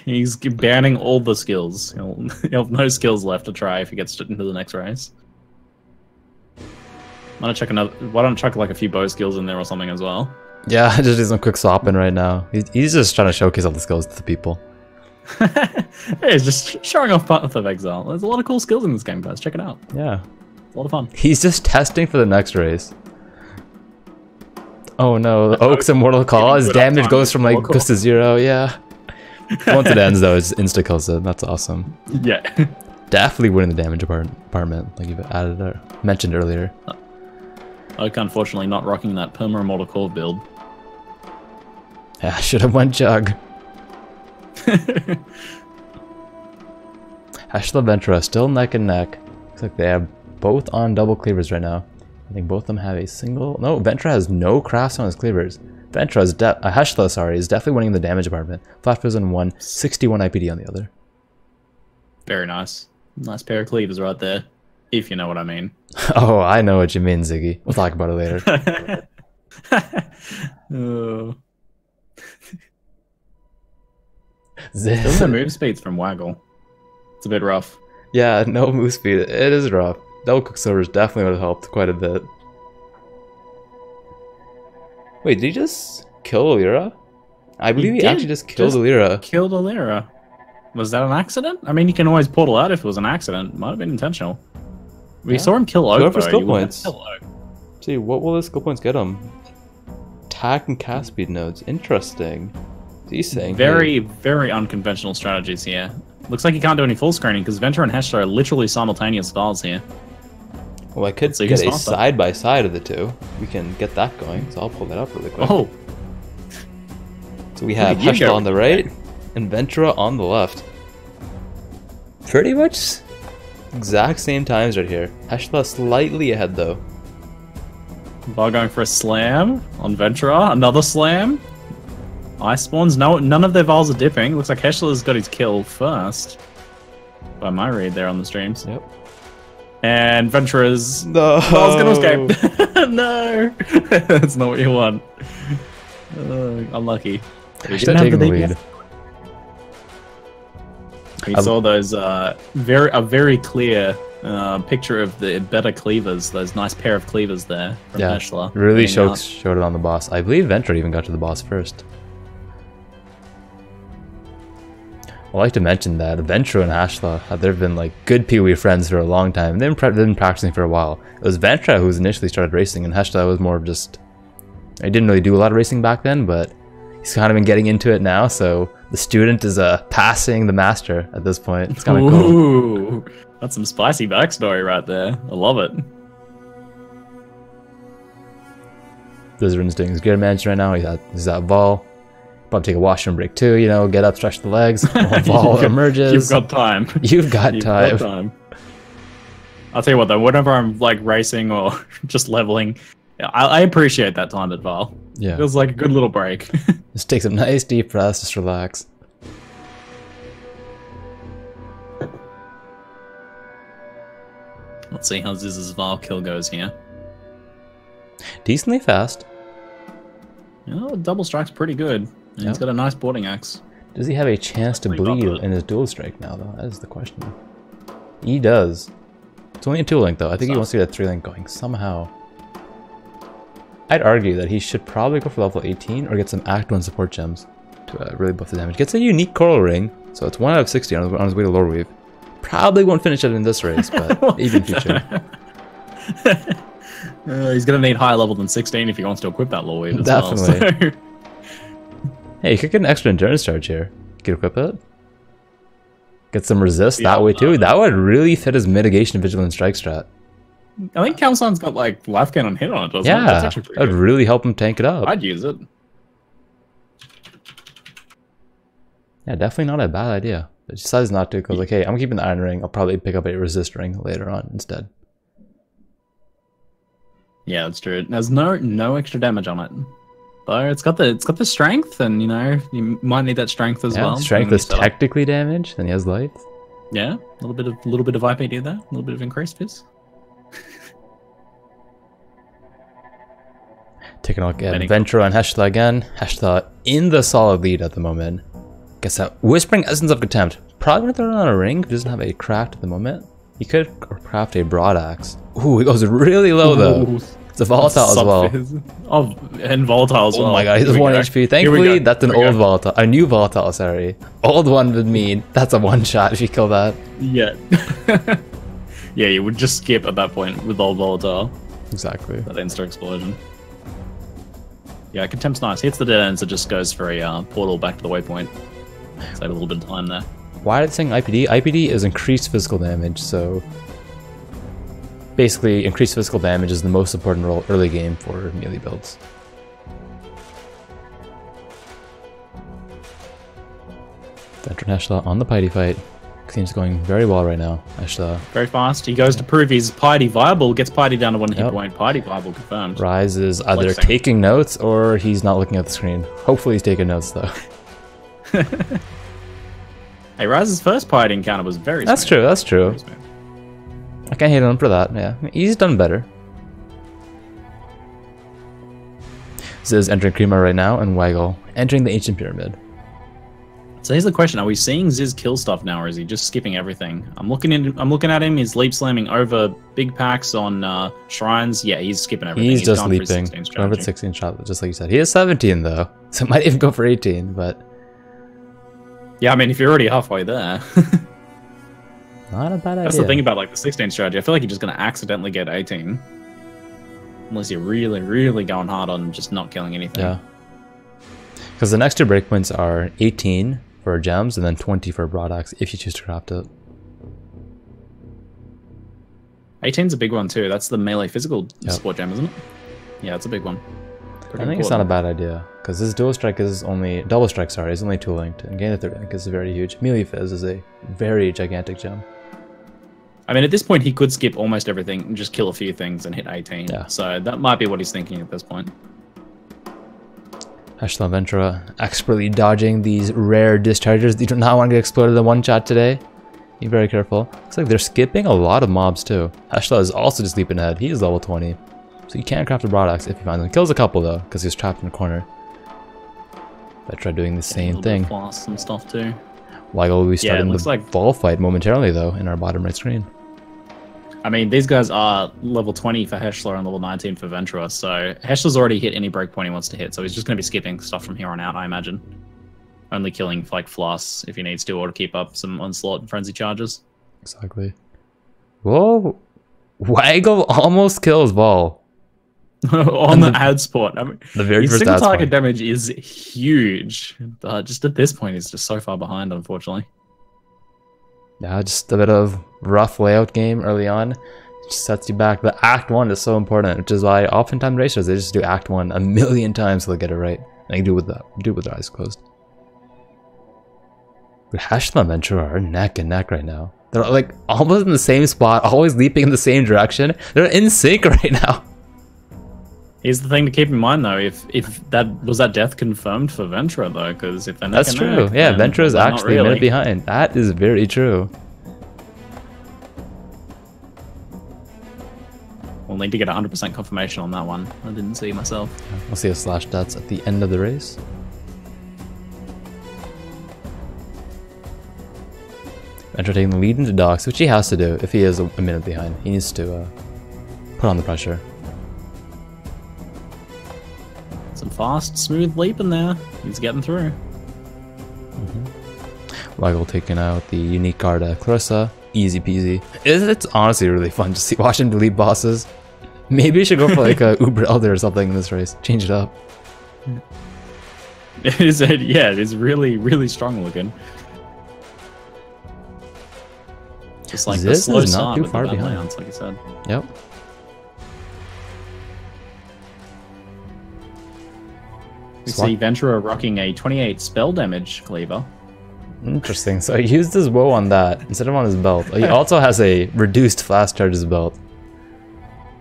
He's banning all the skills. He'll have no skills left to try if he gets into the next race. Why don't chuck like a few bow skills in there or something as well? Yeah, just do some quick swapping right now. He's just trying to showcase all the skills to the people. He's just showing off Path of Exile. There's a lot of cool skills in this game, guys. Check it out. Yeah. It's a lot of fun. He's just testing for the next race. Oh no, the Oak's Immortal Call. His damage goes from like close to 0, yeah. Once it ends though, it's insta-kills it. That's awesome. Yeah. Definitely winning the damage department, like you've added or mentioned earlier. Oak unfortunately not rocking that Perma Immortal Core build. Yeah, I should have went Jug. Heshla, Ventrua still neck and neck. Looks like they have both on double cleavers right now. I think both of them have a single... No, Ventrua has no crafts on his cleavers. Ventrua is Heshla, sorry, is definitely winning the damage department. Flash Fizz on one, 61 IPD on the other. Very nice. Nice pair of cleavers right there. If you know what I mean. Oh, I know what you mean, Ziggy. We'll talk about it later. Oh. Still no move speeds from Waggle. It's a bit rough. Yeah, no move speed. It is rough. Double Quicksilvers definitely would have helped quite a bit. Wait, did he just kill Lyra? I believe he actually just killed Lyra. Killed Lyra. Was that an accident? I mean, you can always portal out if it was an accident. Might have been intentional. We saw him kill Oak. Go for skill points. See, what will his skill points get him? Attack and cast speed nodes. Interesting. He's saying very, very unconventional strategies here. Looks like he can't do any full screening because Ventrua and Heshla are literally simultaneous files here. Well, I could get a side by side of the two. We can get that going, so I'll pull that up really quick. Oh. So we have Heshla on the right and Ventrua on the left. Pretty much exact same times right here. Heshla slightly ahead though. Val going for a slam on Ventrua. Another slam. Ice spawns. No, none of their Vals are dipping. Looks like Heshla's got his kill first. By my read there on the streams. Yep. And Ventrua's... No! Val's gonna escape. No! That's not what you want. Unlucky. He didn't have the lead. We saw those a very clear picture of the better cleavers, those nice pair of cleavers there from Heshla. Really showed it on the boss. I believe Ventrua even got to the boss first. I'd like to mention that Ventrua and Heshla, they've been like good PoE friends for a long time. They've been practicing for a while. It was Ventrua who initially started racing, and Heshla was more of just... I didn't really do a lot of racing back then, but he's kind of been getting into it now, so the student is passing the master at this point. It's kind of cool. That's some spicy backstory right there. I love it. Zizaran's doing his gear management right now. He's at Vol. About to take a washroom break too, you know, get up, stretch the legs. Vol emerges. You've got time. You've got time. I'll tell you what though, whenever I'm like racing or just leveling, I appreciate that time at Val. Yeah. Feels like a good little break. Just take some nice deep breaths, just relax. Let's see how Ziz's Val kill goes here. Decently fast. You know, double strike's pretty good. And he's got a nice boarding axe. Does he have a chance to bleed in his dual strike now, though? That is the question. He does. It's only a 2-link, though. I think he wants to get a 3-link going somehow. I'd argue that he should probably go for level 18 or get some Act 1 support gems to really buff the damage. Gets a unique coral ring, so it's 1 out of 60 on his way to Lore Weave. Probably won't finish it in this race, but even future. He's going to need higher level than 16 if he wants to equip that Lore Weave as Definitely. well. So. Hey, you could get an extra endurance charge here. You could equip it. Get some resist that way too. That would really fit his mitigation vigilant strike strat. I think Calsan's got like life gain on hit on it, doesn't it? Yeah, That's actually that would really help him tank it up. I'd use it. Yeah, definitely not a bad idea. But she decides not to because like, hey, I'm keeping the iron ring. I'll probably pick up a resist ring later on instead. Yeah, that's true. There's no extra damage on it. But it's got the strength, and you know you might need that strength as well. Strength is technically damage, then he has life. Yeah, a little bit of IPD there, a little bit of increased fizz. Taking a look at Ventrua and Heshla again. Heshla in the solid lead at the moment. Guess that Whispering Essence of Contempt. Probably gonna throw it on a ring if he doesn't have a craft at the moment. He could craft a broad axe. Ooh, he goes really low though. It's a volatile as well. And volatile as well. Oh my god, he's 1 HP. Thankfully, that's an old volatile. A new volatile, sorry. Old one would mean that's a one shot if you kill that. Yeah. Yeah, you would just skip at that point with old volatile. Exactly. That insta explosion. Yeah, Contempt's nice. Hits the dead ends, it just goes for a portal back to the waypoint. Save a little bit of time there. Why are they saying IPD? IPD is increased physical damage, so basically increased physical damage is the most important role early game for melee builds. Ventrua and Heshla on the Piety fight. Seems going very well right now. Heshla. Very fast. He goes to prove he's Piety viable, gets Piety down to 1 hit point. Piety viable confirmed. Rise is either taking notes or he's not looking at the screen. Hopefully he's taking notes though. Hey, Rise's first Piety encounter was very That's smooth. true, that's true. I can't hate on him for that, yeah. He's done better. Ziz entering Krima right now, and Waggle entering the Ancient Pyramid. So here's the question: are we seeing Ziz kill stuff now, or is he just skipping everything? I'm looking at him. He's leap slamming over big packs on shrines. Yeah, he's skipping everything. He's just leaping. Over 16 shot, just like you said. He is 17 though, so might even go for 18. But yeah, I mean, if you're already halfway there, not a bad idea. That's the thing about like the 16 strategy. I feel like you're just gonna accidentally get 18, unless you're really, really going hard on just not killing anything. Yeah. Because the next two breakpoints are 18 for gems and then 20 for broad axe if you choose to craft it. 18's a big one too. That's the melee physical support gem, isn't it? Yeah, it's a big one. I think it's not a bad idea because this double strike is only is only 2 linked, and gain of 3 link is very huge. Melee fizz is a very gigantic gem. I mean, at this point, he could skip almost everything and just kill a few things and hit 18. Yeah. So that might be what he's thinking at this point. Heshla Ventrua expertly dodging these rare dischargers. You do not want to get exploded in one shot today. Be very careful. Looks like they're skipping a lot of mobs too. Heshla is also just leaping ahead. He is level 20. So you can craft a broad axe if you find them. Kills a couple though, because he's trapped in the corner. Ventrua doing the same thing. Some stuff too. Waggle will be starting the ball fight momentarily though in our bottom right screen. I mean, these guys are level 20 for Heshla and level 19 for Ventrua, so Heshla's already hit any breakpoint he wants to hit, so he's just going to be skipping stuff from here on out, I imagine. Only killing like Floss if he needs to, or to keep up some Onslaught and Frenzy charges. Exactly. Whoa! Waggle almost kills Ball. On the ad spot. I mean, the very first single ad target spot. damage is huge. Just at this point, he's just so far behind, unfortunately. Yeah, just a bit of rough layout game early on. Just sets you back. The Act 1 is so important, which is why oftentimes racers, they just do Act 1 a million times so they'll get it right. And they do it with their eyes closed. But Heshla and Ventrua are neck and neck right now. They're like almost in the same spot, always leaping in the same direction. They're in sync right now. Here's the thing to keep in mind though, if that death confirmed for Ventrua though, because if they're neck That's true. Yeah, Ventrua is actually a minute behind. That is very true. We'll need to get 100% confirmation on that one. I didn't see myself. We'll see a slash stats at the end of the race. Ventrua taking the lead into docks, which he has to do if he is a minute behind. He needs to put on the pressure. Some fast, smooth leaping there. He's getting through. Waggle taking out the unique card Clarissa. Easy peasy. It's honestly really fun to see watch him delete bosses. Maybe you should go for like a Uber Elder or something in this race. Change it up. It is really, really strong looking. Just like Ziz the slow is not start too with far the bad behind. layouts, like you said. Yep. We see Ventrua rocking a 28 spell damage cleaver. Interesting. So he used his bow on that instead of on his belt. He also has a reduced fast charges belt.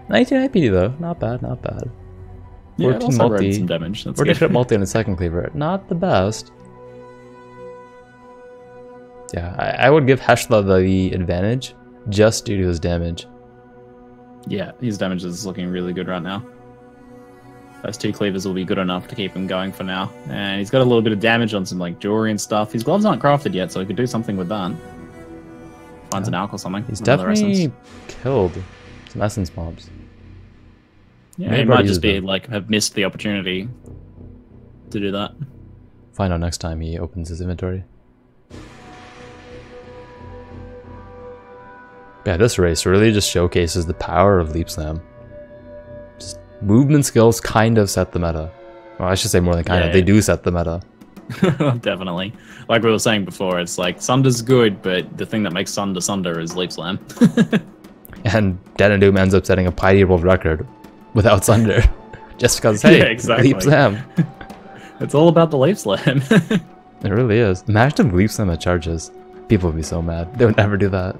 19 IPD though. Not bad, not bad. Yeah, 14 multi. Some damage. That's 40 crit multi on the second cleaver. Not the best. Yeah, I would give Heshla the advantage just due to his damage. Yeah, his damage is looking really good right now. Those 2 cleavers will be good enough to keep him going for now. And he's got a little bit of damage on some like jewelry and stuff. His gloves aren't crafted yet, so he could do something with that. Finds an alk or something. He's definitely killed some essence mobs. Yeah, he might just be like have missed the opportunity to do that. Find out next time he opens his inventory. Yeah, this race really just showcases the power of Leap Slam. Just movement skills kind of set the meta. Well, I should say more than kind of. They do set the meta. Definitely. Like we were saying before, it's like Sunder's good, but the thing that makes Sunder Sunder is Leap Slam. And Dead and Doom ends up setting a Piety world record without Sunder. Just because, hey, exactly. Leap Slam. It's all about the Leap Slam. It really is. Imagine if Leap Slam at charges. People would be so mad. They would never do that.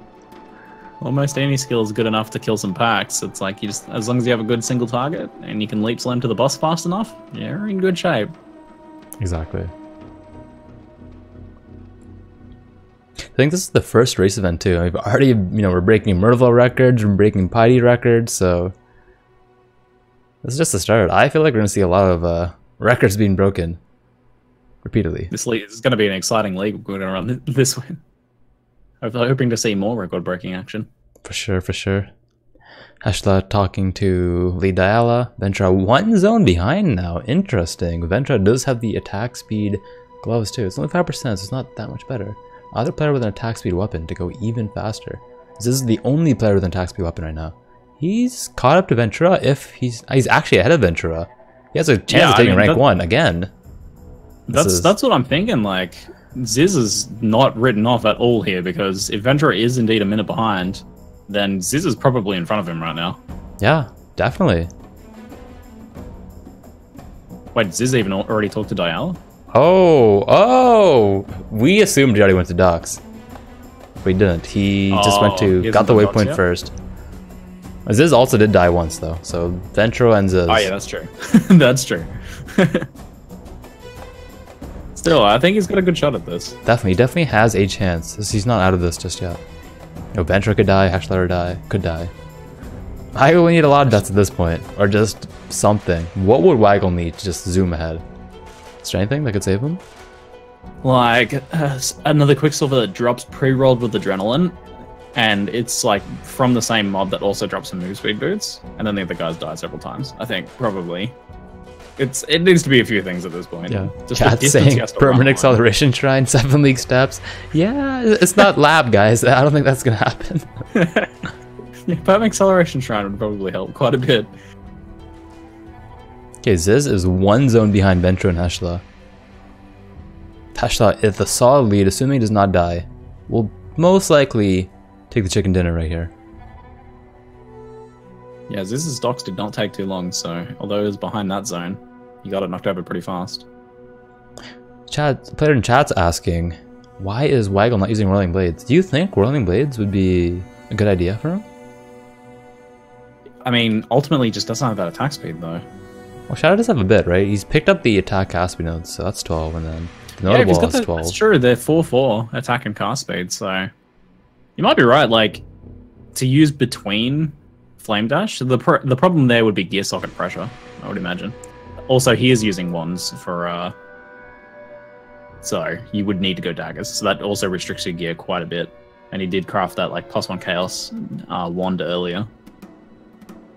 Almost any skill is good enough to kill some packs. It's like, you just, as long as you have a good single target and you can leap slam to the boss fast enough, you're in good shape. Exactly. I think this is the first race event too. We've already, you know, we're breaking Myrtleville records, we're breaking Piety records, so this is just the start. I feel like we're gonna see a lot of records being broken repeatedly. This league is going to be an exciting league. We're going to run this way. I'm hoping to see more record-breaking action. For sure, for sure. Heshla talking to Lead Diala. Ventrua 1 zone behind now. Interesting. Ventrua does have the attack speed gloves too. It's only 5%, so it's not that much better. Other player with an attack speed weapon to go even faster. This is the only player with an attack speed weapon right now. He's caught up to Ventrua if he's actually ahead of Ventrua. He has a chance of taking rank 1 again. That's what I'm thinking, like, Ziz is not written off at all here, because if Ventrua is indeed a minute behind, then Ziz is probably in front of him right now. Yeah, definitely. Wait, did Ziz even already talked to Diala? Oh, we assumed he already went to docks. But he didn't. He just went to, got the waypoint first. Ziz also did die once though, so Ventrua and Ziz. Oh yeah, that's true. That's true. Still, I think he's got a good shot at this. Definitely, he definitely has a chance. He's not out of this just yet. No, Ventrua could die, Heshla could die. I would need a lot of deaths at this point, or just something. What would Waggle need to just zoom ahead? Is there anything that could save him? Like, another Quicksilver that drops pre-rolled with Adrenaline, and it's like from the same mob that also drops some move speed boots, and then the other guys die several times. I think, probably. It needs to be a few things at this point. Yeah. Just Cat saying permanent acceleration shrine, 7 league steps. Yeah, it's not lab, guys. I don't think that's gonna happen. Yeah, permanent acceleration shrine would probably help quite a bit. Okay, Ziz is 1 zone behind Ventrua and Heshla. Heshla, if the solid lead, assuming he does not die, will most likely take the chicken dinner right here. Yeah, Ziz's docks did not take too long, so although he was behind that zone, he got it knocked over pretty fast. Player in chat's asking, why is Waggle not using Whirling Blades? Do you think Whirling Blades would be a good idea for him? I mean, ultimately, he just doesn't have that attack speed, though. Well, Shadow does have a bit, right? He's picked up the attack cast speed nodes, so that's 12, and then the notable is 12. That's true, they're 4-4 attack and cast speed, so you might be right, like, to use between Flame Dash, the problem there would be gear socket pressure, I would imagine. Also, he is using wands for, so you would need to go daggers, so that also restricts your gear quite a bit. And he did craft that, like, +1 chaos wand earlier.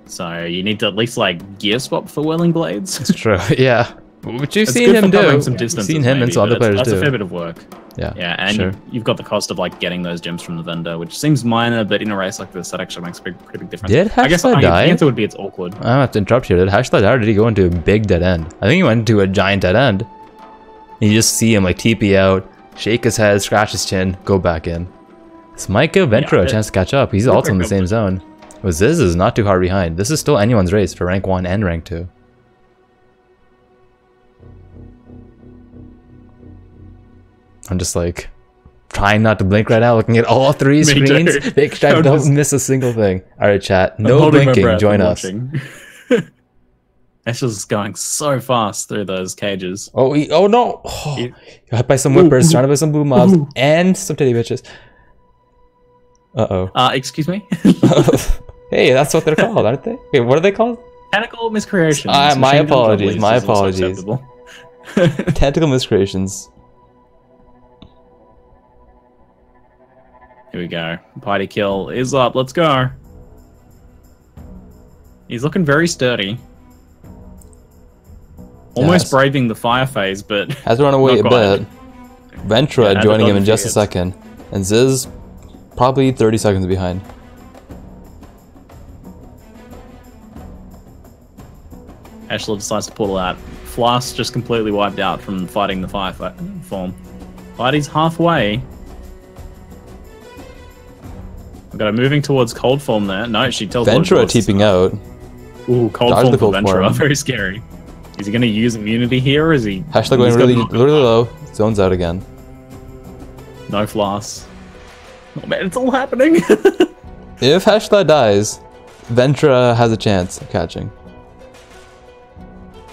So you need to at least, like, gear swap for Whirling Blades. It's true, yeah. Which you've seen him do. You've seen him and some other players do. That's a fair bit of work. Yeah, yeah, and sure. you've got the cost of, like, getting those gems from the vendor, which seems minor, but in a race like this, that actually makes a pretty big difference. Did Heshla I guess die? The answer would be it's awkward. I don't have to interrupt you. Did Heshla die, or did he go into a big dead end? I think he went into a giant dead end. You just see him, like, TP out, shake his head, scratch his chin, go back in. This might give Ventrua a chance to catch up. He's also in the same zone. But Ziz is not too hard behind. This is still anyone's race for rank 1 and rank 2. I'm just like trying not to blink right now, looking at all 3 screens, make sure I don't miss a single thing. Alright, chat. No blinking, join us. Eshel's going so fast through those cages. Oh, oh no! Oh, got hit by some whippers, surrounded by some blue mobs, and some titty bitches. Uh-oh. Excuse me? Hey, that's what they're called, aren't they? Wait, what are they called? Tentacle miscreations. My apologies, my apologies. Tentacle miscreations. Here we go. Piety kill is up. Let's go. He's looking very sturdy. Almost braving the fire phase, but has run away a bit. Ventrua joining him in just a second. And Ziz probably 30 seconds behind. Heshla decides to pull out. Flask just completely wiped out from fighting the fire form. Piety's halfway. We've got her moving towards cold form there. No, she tells Ventrua TPing out. Ooh, cold form for Ventrua. Very scary. Is he going to use immunity here, or is he... Heshla going really low. Zones out again. No floss. Oh man, it's all happening. If Heshla dies, Ventrua has a chance of catching.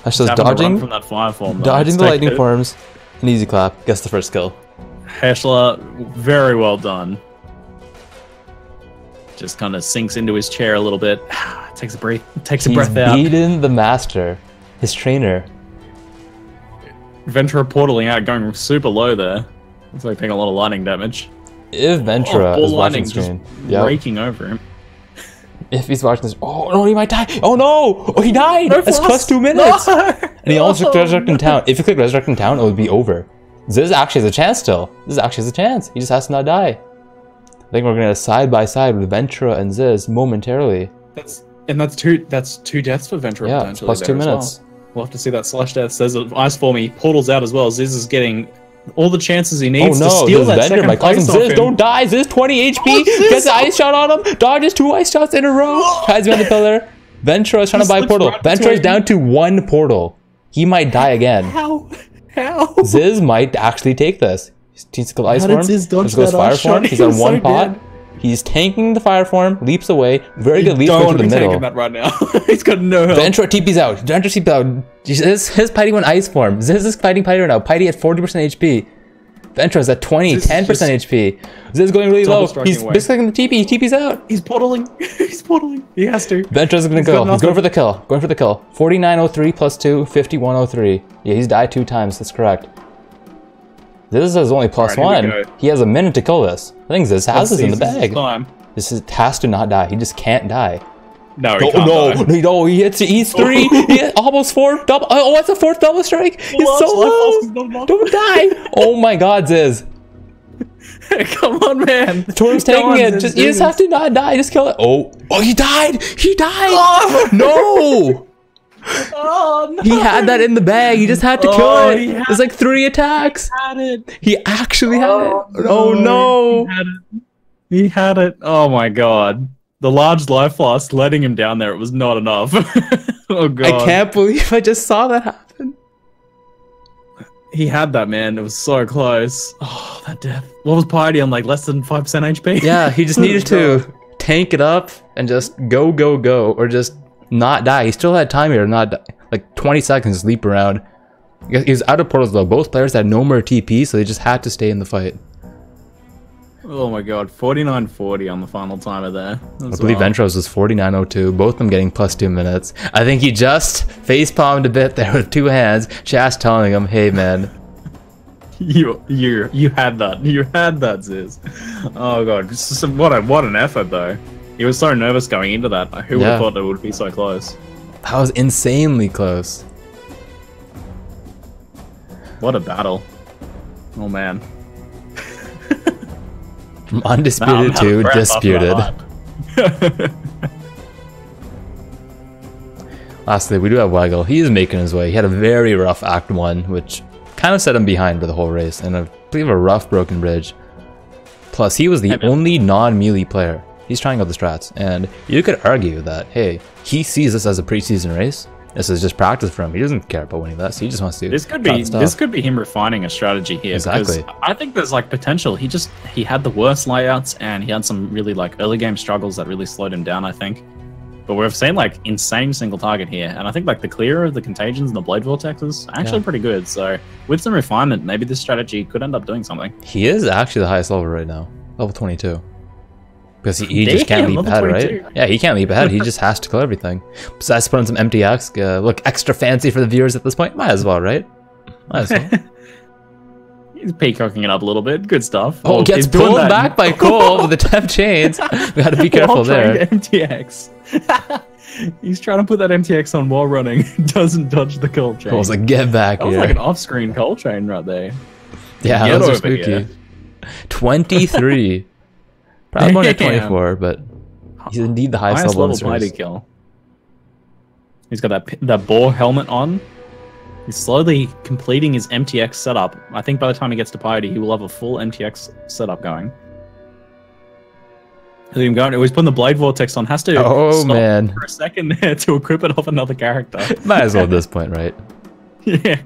Heshla's dodging from that fireform, dodging the lightning forms. An easy clap. Gets the first kill. Heshla, very well done. Just kind of sinks into his chair a little bit. Takes a breath. Takes a breath out. He's beaten the master, his trainer. Ventrua portaling out, going super low there. Looks like taking a lot of lightning damage. If Ventrua is watching screen, raking over him. If he's watching this, oh no, he might die. Oh no, oh he died. That's plus 2 minutes. No. And he also clicked Resurrect in Town. If you click Resurrect in Town, it would be over. Ziz actually has a chance still. Ziz actually has a chance. He just has to not die. I think we're gonna side by side with Ventrua and Ziz momentarily. That's two deaths for Ventrua. Yeah, potentially plus 2 minutes. Well. We'll have to see that slash death. Says ice for me. Portals out as well. Ziz is getting all the chances he needs to steal that second place off him. Ziz, don't die. Ziz 20 HP. Gets the ice shot on him. Dodges 2 ice shots in a row. Hides behind the pillar. Ventrua is trying to buy a portal. Ventrua is down to 1 portal. He might die again. How? Ziz might actually take this. He's needs to kill ice form. Let's go fire form. He's on 1 pot. He's tanking the fire form, leaps away. Very good leap into the middle. That right now. He's got no help. Ventrua TP's out. Ventrua TP's out. His Piety went ice form. Ziz is fighting Piety right now. Piety at 40% HP. Ventra's at 10% HP. Ziz going really low. He's basically the TP. TP's out. He's portaling. He's portaling. He has to. Ventra's gonna go. He's going for the kill. Going for the kill. 4903 plus 2, 5103. Yeah, he's died 2 times. That's correct. This is only plus 1. He has a minute to kill this. I think Ziz has this in the bag. This has to not die. He just can't die. No, he can't die. No, he hits 3. He hit almost 4 double. Oh, that's a 4th double strike. He's so low. Don't die. Oh my God, Ziz. Come on, man. Torm's taking it. You just have to not die. Just kill it. Oh, he died. He died. Oh. No. Oh, no. He had that in the bag. He just had to kill it. There's like 3 attacks. He had it. He actually had it. Oh no. He had it. Oh my God. The large life loss letting him down there. It was not enough. Oh God. I can't believe I just saw that happen. He had that, man. It was so close. Oh, that death. What was Piety on, like less than 5% HP? Yeah, he just needed to tank it up and just go, or just not die. He still had time here to not die. Like 20 seconds to leap around. He was out of portals though. Both players had no more TP, so they just had to stay in the fight. Oh my God, 49.40 on the final timer there. I believe Ventra's was 49.02. Both of them getting plus 2 minutes. I think he just face-palmed a bit there with 2 hands. Just telling him, hey man. You had that. You had that, Ziz. Oh God, what an effort though. He was so nervous going into that. Who would have thought it would be so close? That was insanely close. What a battle. Oh man. From undisputed to disputed. Lastly, we do have Waggle. He is making his way. He had a very rough Act 1, which kind of set him behind for the whole race, and I believe a rough broken bridge. Plus, he was the only non-melee player. He's trying out the strats, and you could argue that, hey, he sees this as a preseason race. This is just practice for him. He doesn't care about winning this. He just wants to. This could be him refining a strategy here. Exactly. Because I think there's like potential. He had the worst layouts, and he had some really like early game struggles that really slowed him down, I think. But we've seen like insane single target here, and I think like the clear of the contagions and the blade vortexes are actually pretty good. So with some refinement, maybe this strategy could end up doing something. He is actually the highest level right now, level 22. Because he just can't leap ahead, 22. Right? Yeah, he can't leap ahead. He just has to kill everything. Besides putting some MTX, look extra fancy for the viewers at this point. Might as well, right? Might as well. He's peacocking it up a little bit. Good stuff. Oh, gets pulled back by Cole with the temp chains. We gotta be careful there. MTX. He's trying to put that MTX on while running. Doesn't dodge the cold chain. Cole's like, get back here. That was like an off-screen cold chain right there. Yeah, those are spooky. Here. 23. Probably more than 24, but he's indeed the highest level Piety kill. He's got that boar helmet on. He's slowly completing his MTX setup. I think by the time he gets to Piety, he will have a full MTX setup going. He's putting the blade vortex on. Has to stop for a second there to equip it off another character. Might as well at this point, right? Yeah.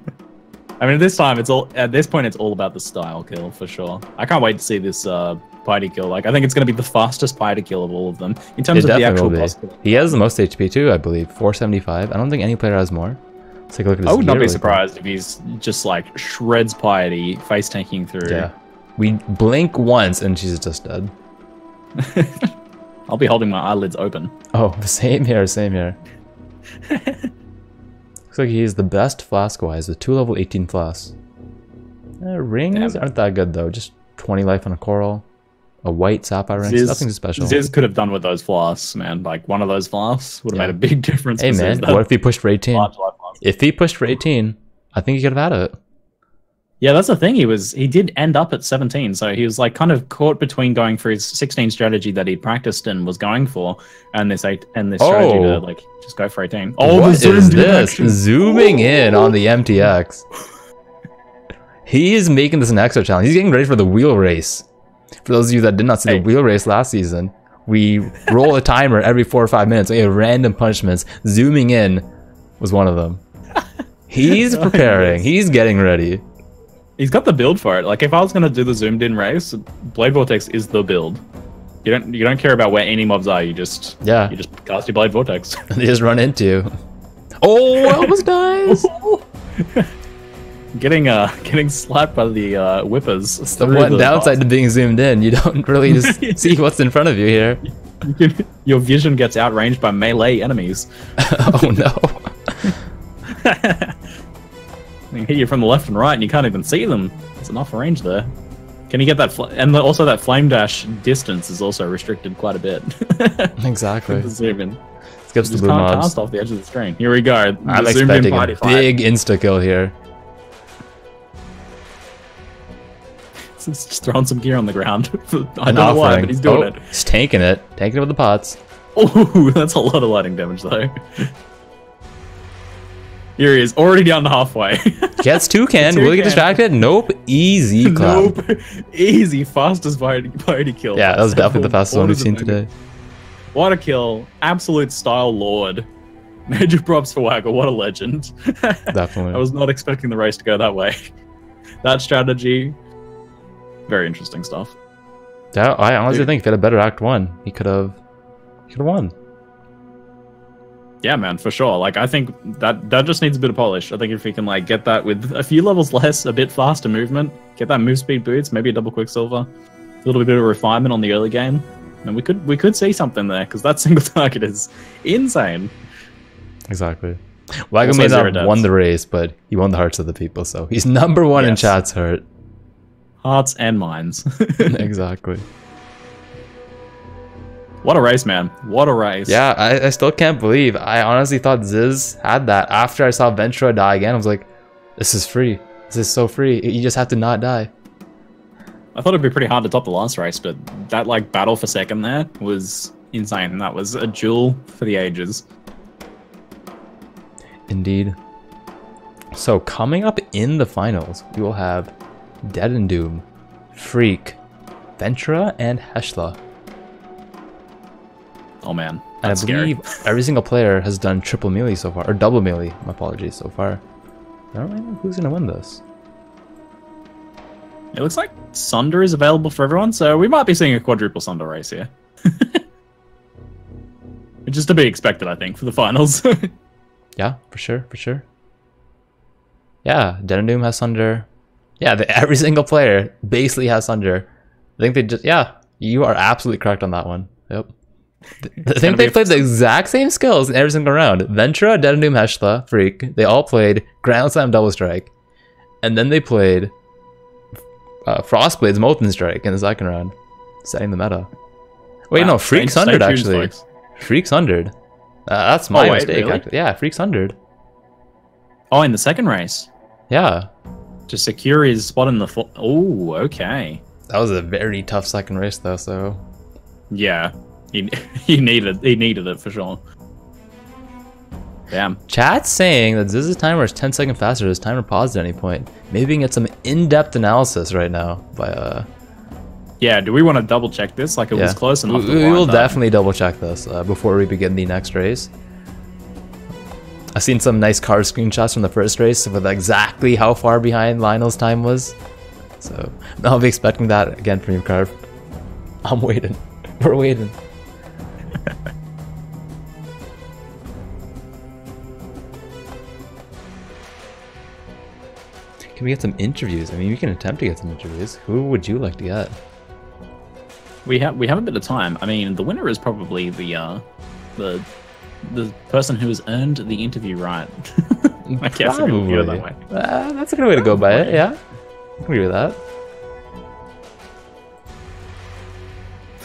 I mean, this time at this point it's all about the style kill for sure. I can't wait to see this Piety kill. Like, I think it's going to be the fastest Piety kill of all of them in terms of the actual boss kill. He has the most HP too, I believe, 475. I don't think any player has more. Let's take a look at his I would not be really surprised if he's just like shreds Piety, face tanking through. Yeah, we blink once and she's just dead. I'll be holding my eyelids open. Oh, same here, same here. Looks like he's the best flask-wise, the 2 level 18 flasks. Rings aren't that good though, just 20 life on a coral. A white sapphire ring, nothing special. Ziz could have done with those flasks, man. Like, one of those flasks would have made a big difference. Hey man, what if he pushed for 18? If he pushed for 18, I think he could have had it. Yeah, that's the thing. He did end up at 17, so he was like kind of caught between going for his 16 strategy that he'd practiced and was going for, and this strategy to like just go for 18. Oh, what is this? Zooming in on the MTX. He is making this an extra challenge. He's getting ready for the wheel race. For those of you that did not see the wheel race last season, we roll a timer every 4 or 5 minutes. We have random punishments. Zooming in was one of them. He's preparing. He's getting ready. He's got the build for it. Like, if I was gonna do the zoomed in race, Blade Vortex is the build. You don't care about where any mobs are. You just cast your Blade Vortex. They just run into you. Oh, almost dies. Getting slapped by the whippers. It's the one downside to being zoomed in. You don't really just see what's in front of you here. Your vision gets outranged by melee enemies. Oh no. They hit you from the left and right, and you can't even see them. It's enough range there. Can you get that? And also that flame dash distance is also restricted quite a bit. Exactly. Zoom in. Skips the blue mobs. Cast off the edge of the screen. Here we go. I'm expecting a big insta kill here. Just throwing some gear on the ground. I don't know why, but he's doing it. He's tanking it. Tanking it with the pots. Oh, that's a lot of lightning damage though. Here he is, already down to halfway. Gets toucan. Will he get distracted? Nope. Easy clap. Nope. Easy, fastest Piety kill. Yeah, that was definitely the fastest one we've seen today. What a kill. Absolute style lord. Major props for Waggle. What a legend. Definitely. I was not expecting the race to go that way. That strategy, very interesting stuff. Yeah, I honestly think if he had a better Act 1, he could have won. Yeah, man, for sure. Like, I think that just needs a bit of polish. I think if he can like get that with a few levels less, a bit faster movement, get that move speed boots, maybe a double Quicksilver, a little bit of refinement on the early game, and we could see something there, because that single target is insane. Exactly. Waggle may not have won the race, but he won the hearts of the people, so he's #1 in chat's heart. Hearts and minds. Exactly. What a race, man. What a race. Yeah, I still can't believe. I honestly thought Ziz had that. After I saw Ventrua die again, I was like, this is free. This is so free. You just have to not die. I thought it'd be pretty hard to top the last race, but that like battle for second there was insane. And that was a duel for the ages. Indeed. So coming up in the finals, we will have Dead and Doom, Freak, Ventrua, and Heshla. Oh man, and I believe every single player has done triple melee so far, or double melee, my apologies, so far. I don't really know who's gonna win this. It looks like Sunder is available for everyone, so we might be seeing a quadruple Sunder race here. Which is to be expected, I think, for the finals. Yeah, for sure, for sure. Yeah, Dead and Doom has Sunder. Yeah, every single player basically has Sunder. I think they just, yeah, you are absolutely correct on that one. Yep. I think they played the exact same skills in every single round. Ventrua, Dead and Doom, Heshla, Freak. They all played Ground Slam, Double Strike. And then they played Frostblade's Molten Strike in the second round, setting the meta. Wait, wow, no, Freak Sundered actually. Freak Sundered. That's my mistake. Really? Yeah, Freak Sundered. Oh, in the second race? Yeah. To secure his spot in the... Oh, okay. That was a very tough second race though, so... Yeah. He needed it for sure. Damn. Chat's saying that Ziz's timer is 10 seconds faster. His timer paused at any point. Maybe we can get some in-depth analysis right now by Yeah, do we want to double check this? Like it was close enough. We will definitely double check this before we begin the next race. I've seen some nice car screenshots from the first race with exactly how far behind Lionel's time was. So I'll be expecting that again from you, Carve. I'm waiting. We're waiting. Can we get some interviews? I mean, we can attempt to get some interviews. Who would you like to get? We have a bit of time. I mean, the winner is probably the person who has earned the interview right. I guess we can go that way. That's a good way to go by it. Yeah, I agree with that.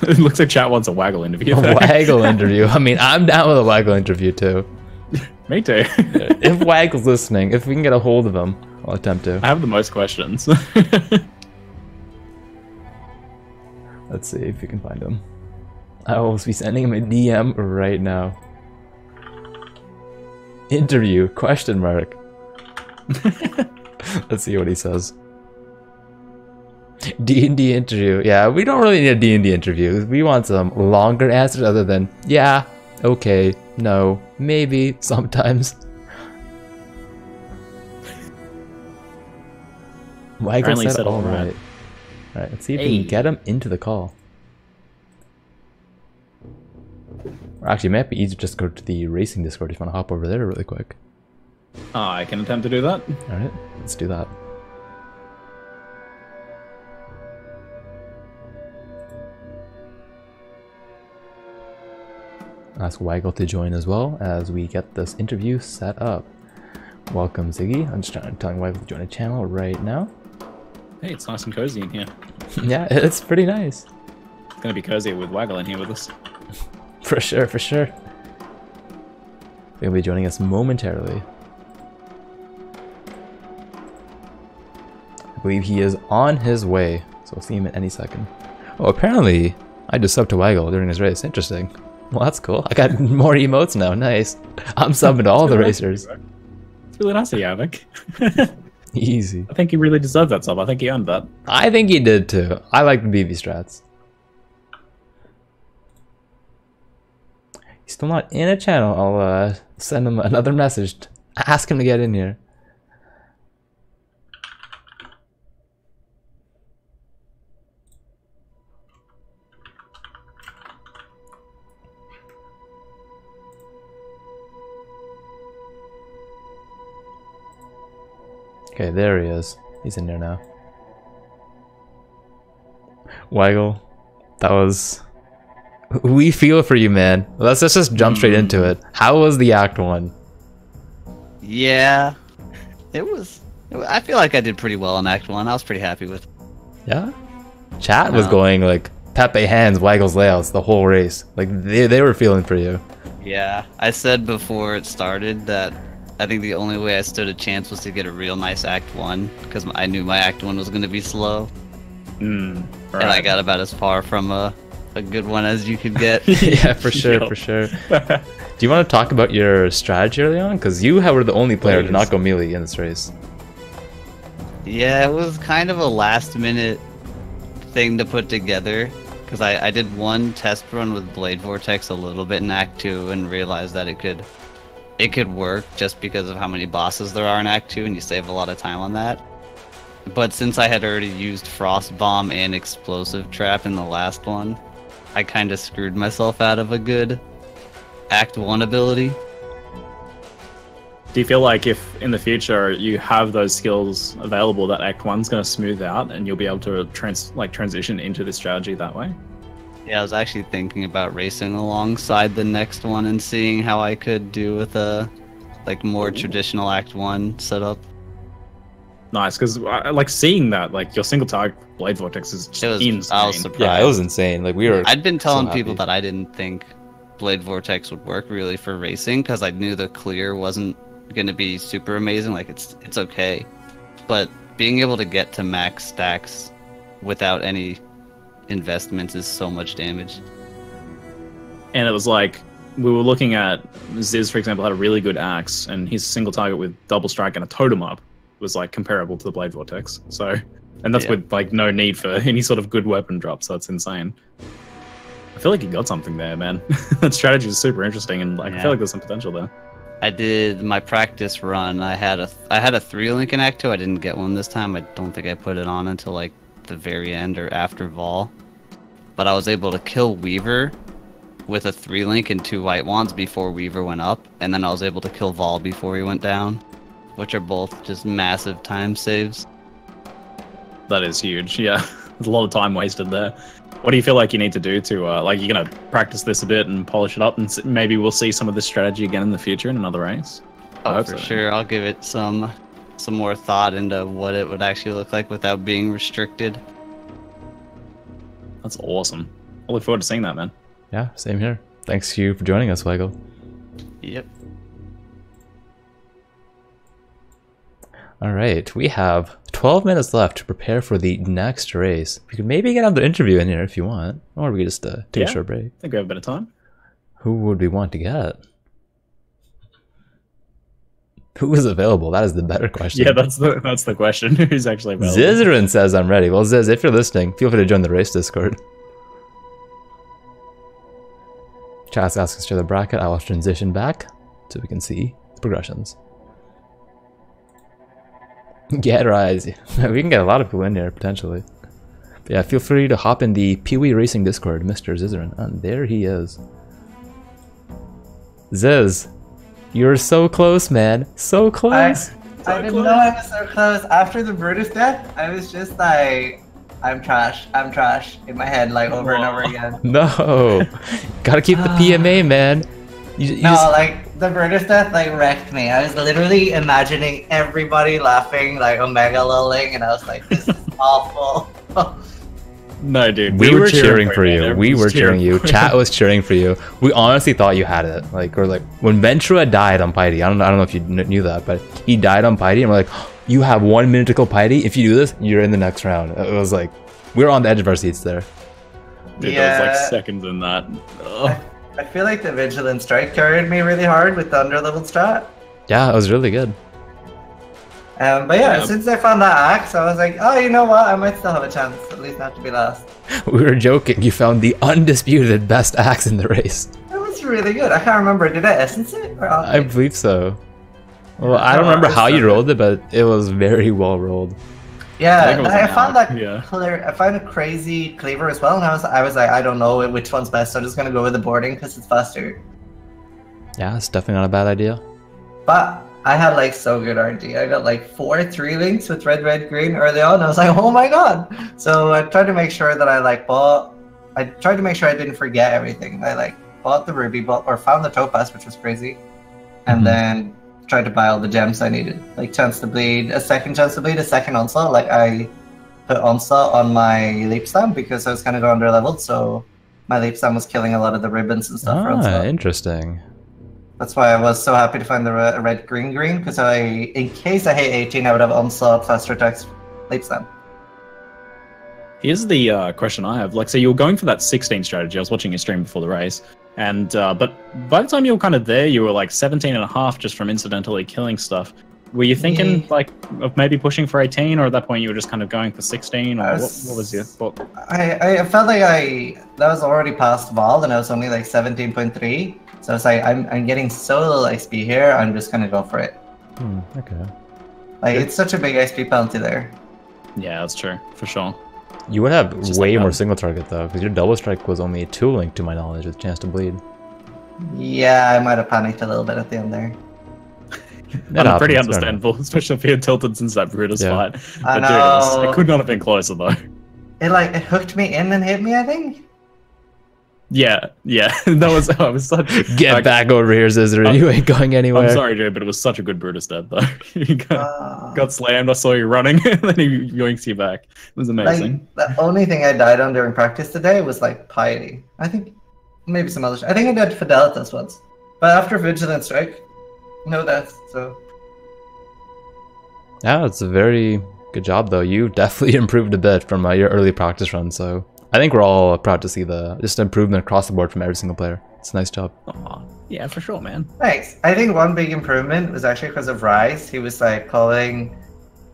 It looks like chat wants a Waggle interview. A Waggle interview. I mean, I'm down with a Waggle interview too. Me too. If Waggle's listening, if we can get a hold of him, I'll attempt to. I have the most questions. Let's see if we can find him. I will be sending him a DM right now. Interview? Question mark. Let's see what he says. D&D interview. Yeah, we don't really need a D&D interview. We want some longer answers other than yeah, okay, no, maybe, sometimes. Waggle said all right. Alright, let's see if we can get him into the call. Or actually, it might be easier just to go to the racing Discord if you want to hop over there really quick. I can attempt to do that. Alright, let's do that. Ask Waggle to join as well as we get this interview set up. Welcome, Ziggy. I'm just telling Waggle to join the channel right now. Hey, it's nice and cozy in here. Yeah, it's pretty nice. It's gonna be cozier with Waggle in here with us. For sure, for sure. He'll be joining us momentarily. I believe he is on his way, so we'll see him at any second. Oh, apparently I just subbed to Waggle during his race. Interesting. Well, that's cool. I got more emotes now. Nice. I'm subbing to all the racers. It's really nice of you, Avic. Easy. I think he really deserved that sub. I think he earned that. I think he did too. I like the BB strats. He's still not in a channel. I'll send him another message. Ask him to get in here. Okay, there he is. He's in there now. Waggle, that was... We feel for you, man. Let's just jump straight into it. How was the Act 1? Yeah, I feel like I did pretty well in Act 1. I was pretty happy with it. Yeah? Chat was going like Pepe hands, Waggle's layouts the whole race. Like they were feeling for you. Yeah, I said before it started that I think the only way I stood a chance was to get a real nice Act 1, because I knew my Act 1 was going to be slow. Right. And I got about as far from a good one as you could get. Yeah, for sure, for sure. Do you want to talk about your strategy early on? Because you were the only player to not go melee in this race. Yeah, it was kind of a last minute thing to put together, because I did one test run with Blade Vortex a little bit in Act 2 and realized that it could work just because of how many bosses there are in Act 2, and you save a lot of time on that. But since I had already used Frost Bomb and Explosive Trap in the last one, I kind of screwed myself out of a good Act 1 ability. Do you feel like if in the future you have those skills available, that Act 1's going to smooth out and you'll be able to transition into this strategy that way? Yeah, I was actually thinking about racing alongside the next one and seeing how I could do with a more traditional Act 1 setup. Nice, because I like seeing that, like your single target Blade Vortex is just insane. I was surprised. Yeah, it was insane. Like I'd been telling people that I didn't think Blade Vortex would work really for racing, because I knew the clear wasn't going to be super amazing. Like it's okay, but being able to get to max stacks without any investments is so much damage. And it was like we were looking at Ziz, for example, had a really good axe, and his single target with double strike and a totem up was like comparable to the Blade Vortex. So, and that's with like no need for any sort of good weapon drop. So it's insane. I feel like you got something there, man. That strategy is super interesting, and like I feel like there's some potential there. I did my practice run. I had a 3-link in Act 2. I didn't get one this time. I don't think I put it on until like the very end or after Vol. But I was able to kill Weaver with a 3-link and 2 white wands before Weaver went up, and then I was able to kill Vol before he went down, which are both just massive time saves. That is huge. Yeah, there's a lot of time wasted there. What do you feel like you need to do to like you're gonna practice this a bit and polish it up, and maybe we'll see some of this strategy again in the future in another race? Oh, for sure. I'll give it some more thought into what it would actually look like without being restricted. That's awesome. I look forward to seeing that, man. Yeah, same here. Thanks to you for joining us, Waggle. Yep. Alright, we have 12 minutes left to prepare for the next race. We could maybe get another interview in here if you want, or we could just take a short break. I think we have a bit of time. Who would we want to get? Who is available? That is the better question. Yeah, that's the question. Who's actually available? Zizaran says I'm ready. Well, Ziz, if you're listening, feel free to join the race Discord. Chat's asking us to share the bracket. I will transition back so we can see the progressions. Get Rise. We can get a lot of people in here, potentially. But yeah, feel free to hop in the Peewee Racing Discord, Mr. Zizaran. And there he is. Ziz, you're so close, man. So close. I didn't know I was so close. After the Brutus death, I was just like, I'm trash in my head, like over and over again. No. Gotta keep the PMA, man. Like the Brutus death like wrecked me. I was literally imagining everybody laughing, like Omega lulling, and I was like, this is awful. No, dude. We were cheering for you. We were cheering you. Chat was cheering for you. We honestly thought you had it. Like, or like when Ventrua died on Piety. I don't know if you knew that, but he died on Piety, and we're like, you have 1 minute to kill Piety. If you do this, you're in the next round. It was like we were on the edge of our seats there. Dude, yeah. There was like seconds in that. I feel like the Vigilant Strike carried me really hard with the under-leveled strat. Yeah, it was really good. But yeah, since I found that axe, I was like, oh, you know what? I might still have a chance, at least not to be last. We were joking. You found the undisputed best axe in the race. That was really good. I can't remember. Did I essence it? Or I believe so. Well, I don't remember how you rolled it, but it was very well rolled. Yeah, I found that clear. I found a crazy cleaver as well, and I was like, I don't know which one's best. So I'm just gonna go with the boarding because it's faster. Yeah, it's definitely not a bad idea. But I had like so good RD. I got like 4 3-links with red, green early on. I was like, oh my god! So I tried to make sure that I tried to make sure I didn't forget everything. I like bought the ruby, or found the topaz, which was crazy, and then tried to buy all the gems I needed, like chance to bleed, a second chance to bleed, a second onslaught. Like I put onslaught on my leap slam because I was kind of under leveled, so my leap slam was killing a lot of the ribbons and stuff. Ah, interesting. That's why I was so happy to find the red green because in case I hit 18, I would have onslaught, faster attacks, leap slam. Here's the question I have. Like, so you were going for that 16 strategy. I was watching your stream before the race. And but by the time you were kind of there, you were like 17 and a half just from incidentally killing stuff. Were you thinking like of maybe pushing for 18, or at that point you were just kind of going for 16, or what was your thought? I felt like that was already past Vol, and I was only like 17.3. So it's like I'm getting so little XP here. I'm just gonna go for it. Okay. Like it's such a big XP penalty there. Yeah, that's true for sure. You would have way more single target though, because your double strike was only a 2-link to my knowledge with a chance to bleed. Yeah, I might have panicked a little bit at the end there. That's pretty understandable, especially if he had tilted since that Brutus fight. But dude, it could not have been closer though. It hooked me in and hit me, I think. Yeah. That was such. Get back over here, Zizaran. You ain't going anywhere. I'm sorry, dude, but it was such a good Brutus death though. He got slammed. I saw you running, and then he yoinks you back. It was amazing. Like, the only thing I died on during practice today was like Piety. I think maybe some other. I think I did Fidelitas once, but after Vigilant Strike, no deaths. So yeah, it's a very good job though. You definitely improved a bit from your early practice run. So I think we're all proud to see the improvement across the board from every single player. It's a nice job. Aww. Yeah, for sure, man. Thanks. I think one big improvement was actually because of Rise. He was like calling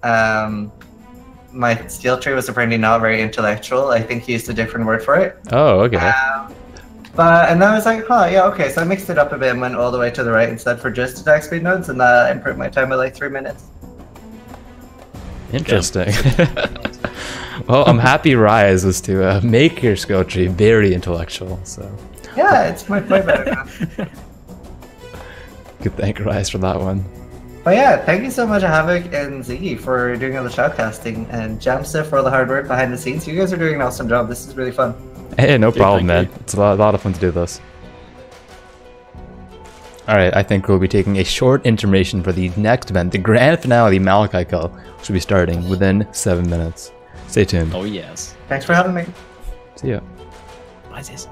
my skill tree was apparently not very intellectual. I think he used a different word for it. Oh, okay. But and then I was like, huh, yeah, okay. So I mixed it up a bit and went all the way to the right instead for just attack speed nodes, and that improved my time by like 3 minutes. Interesting. Well, I'm happy Rise was to make your skill tree very intellectual. So Yeah, it's my better now. could thank Rise for that one. But yeah, thank you so much, Havoc and Ziggy, for doing all the shoutcasting, and Jamsta for all the hard work behind the scenes. You guys are doing an awesome job. This is really fun. Hey, no problem, man. thank you. It's a lot of fun to do this. Alright, I think we'll be taking a short intermission for the next event, the grand finale, Malachi Kill, which will be starting within 7 minutes. Stay tuned. Oh yes. Thanks for having me. See ya. Bye, sis.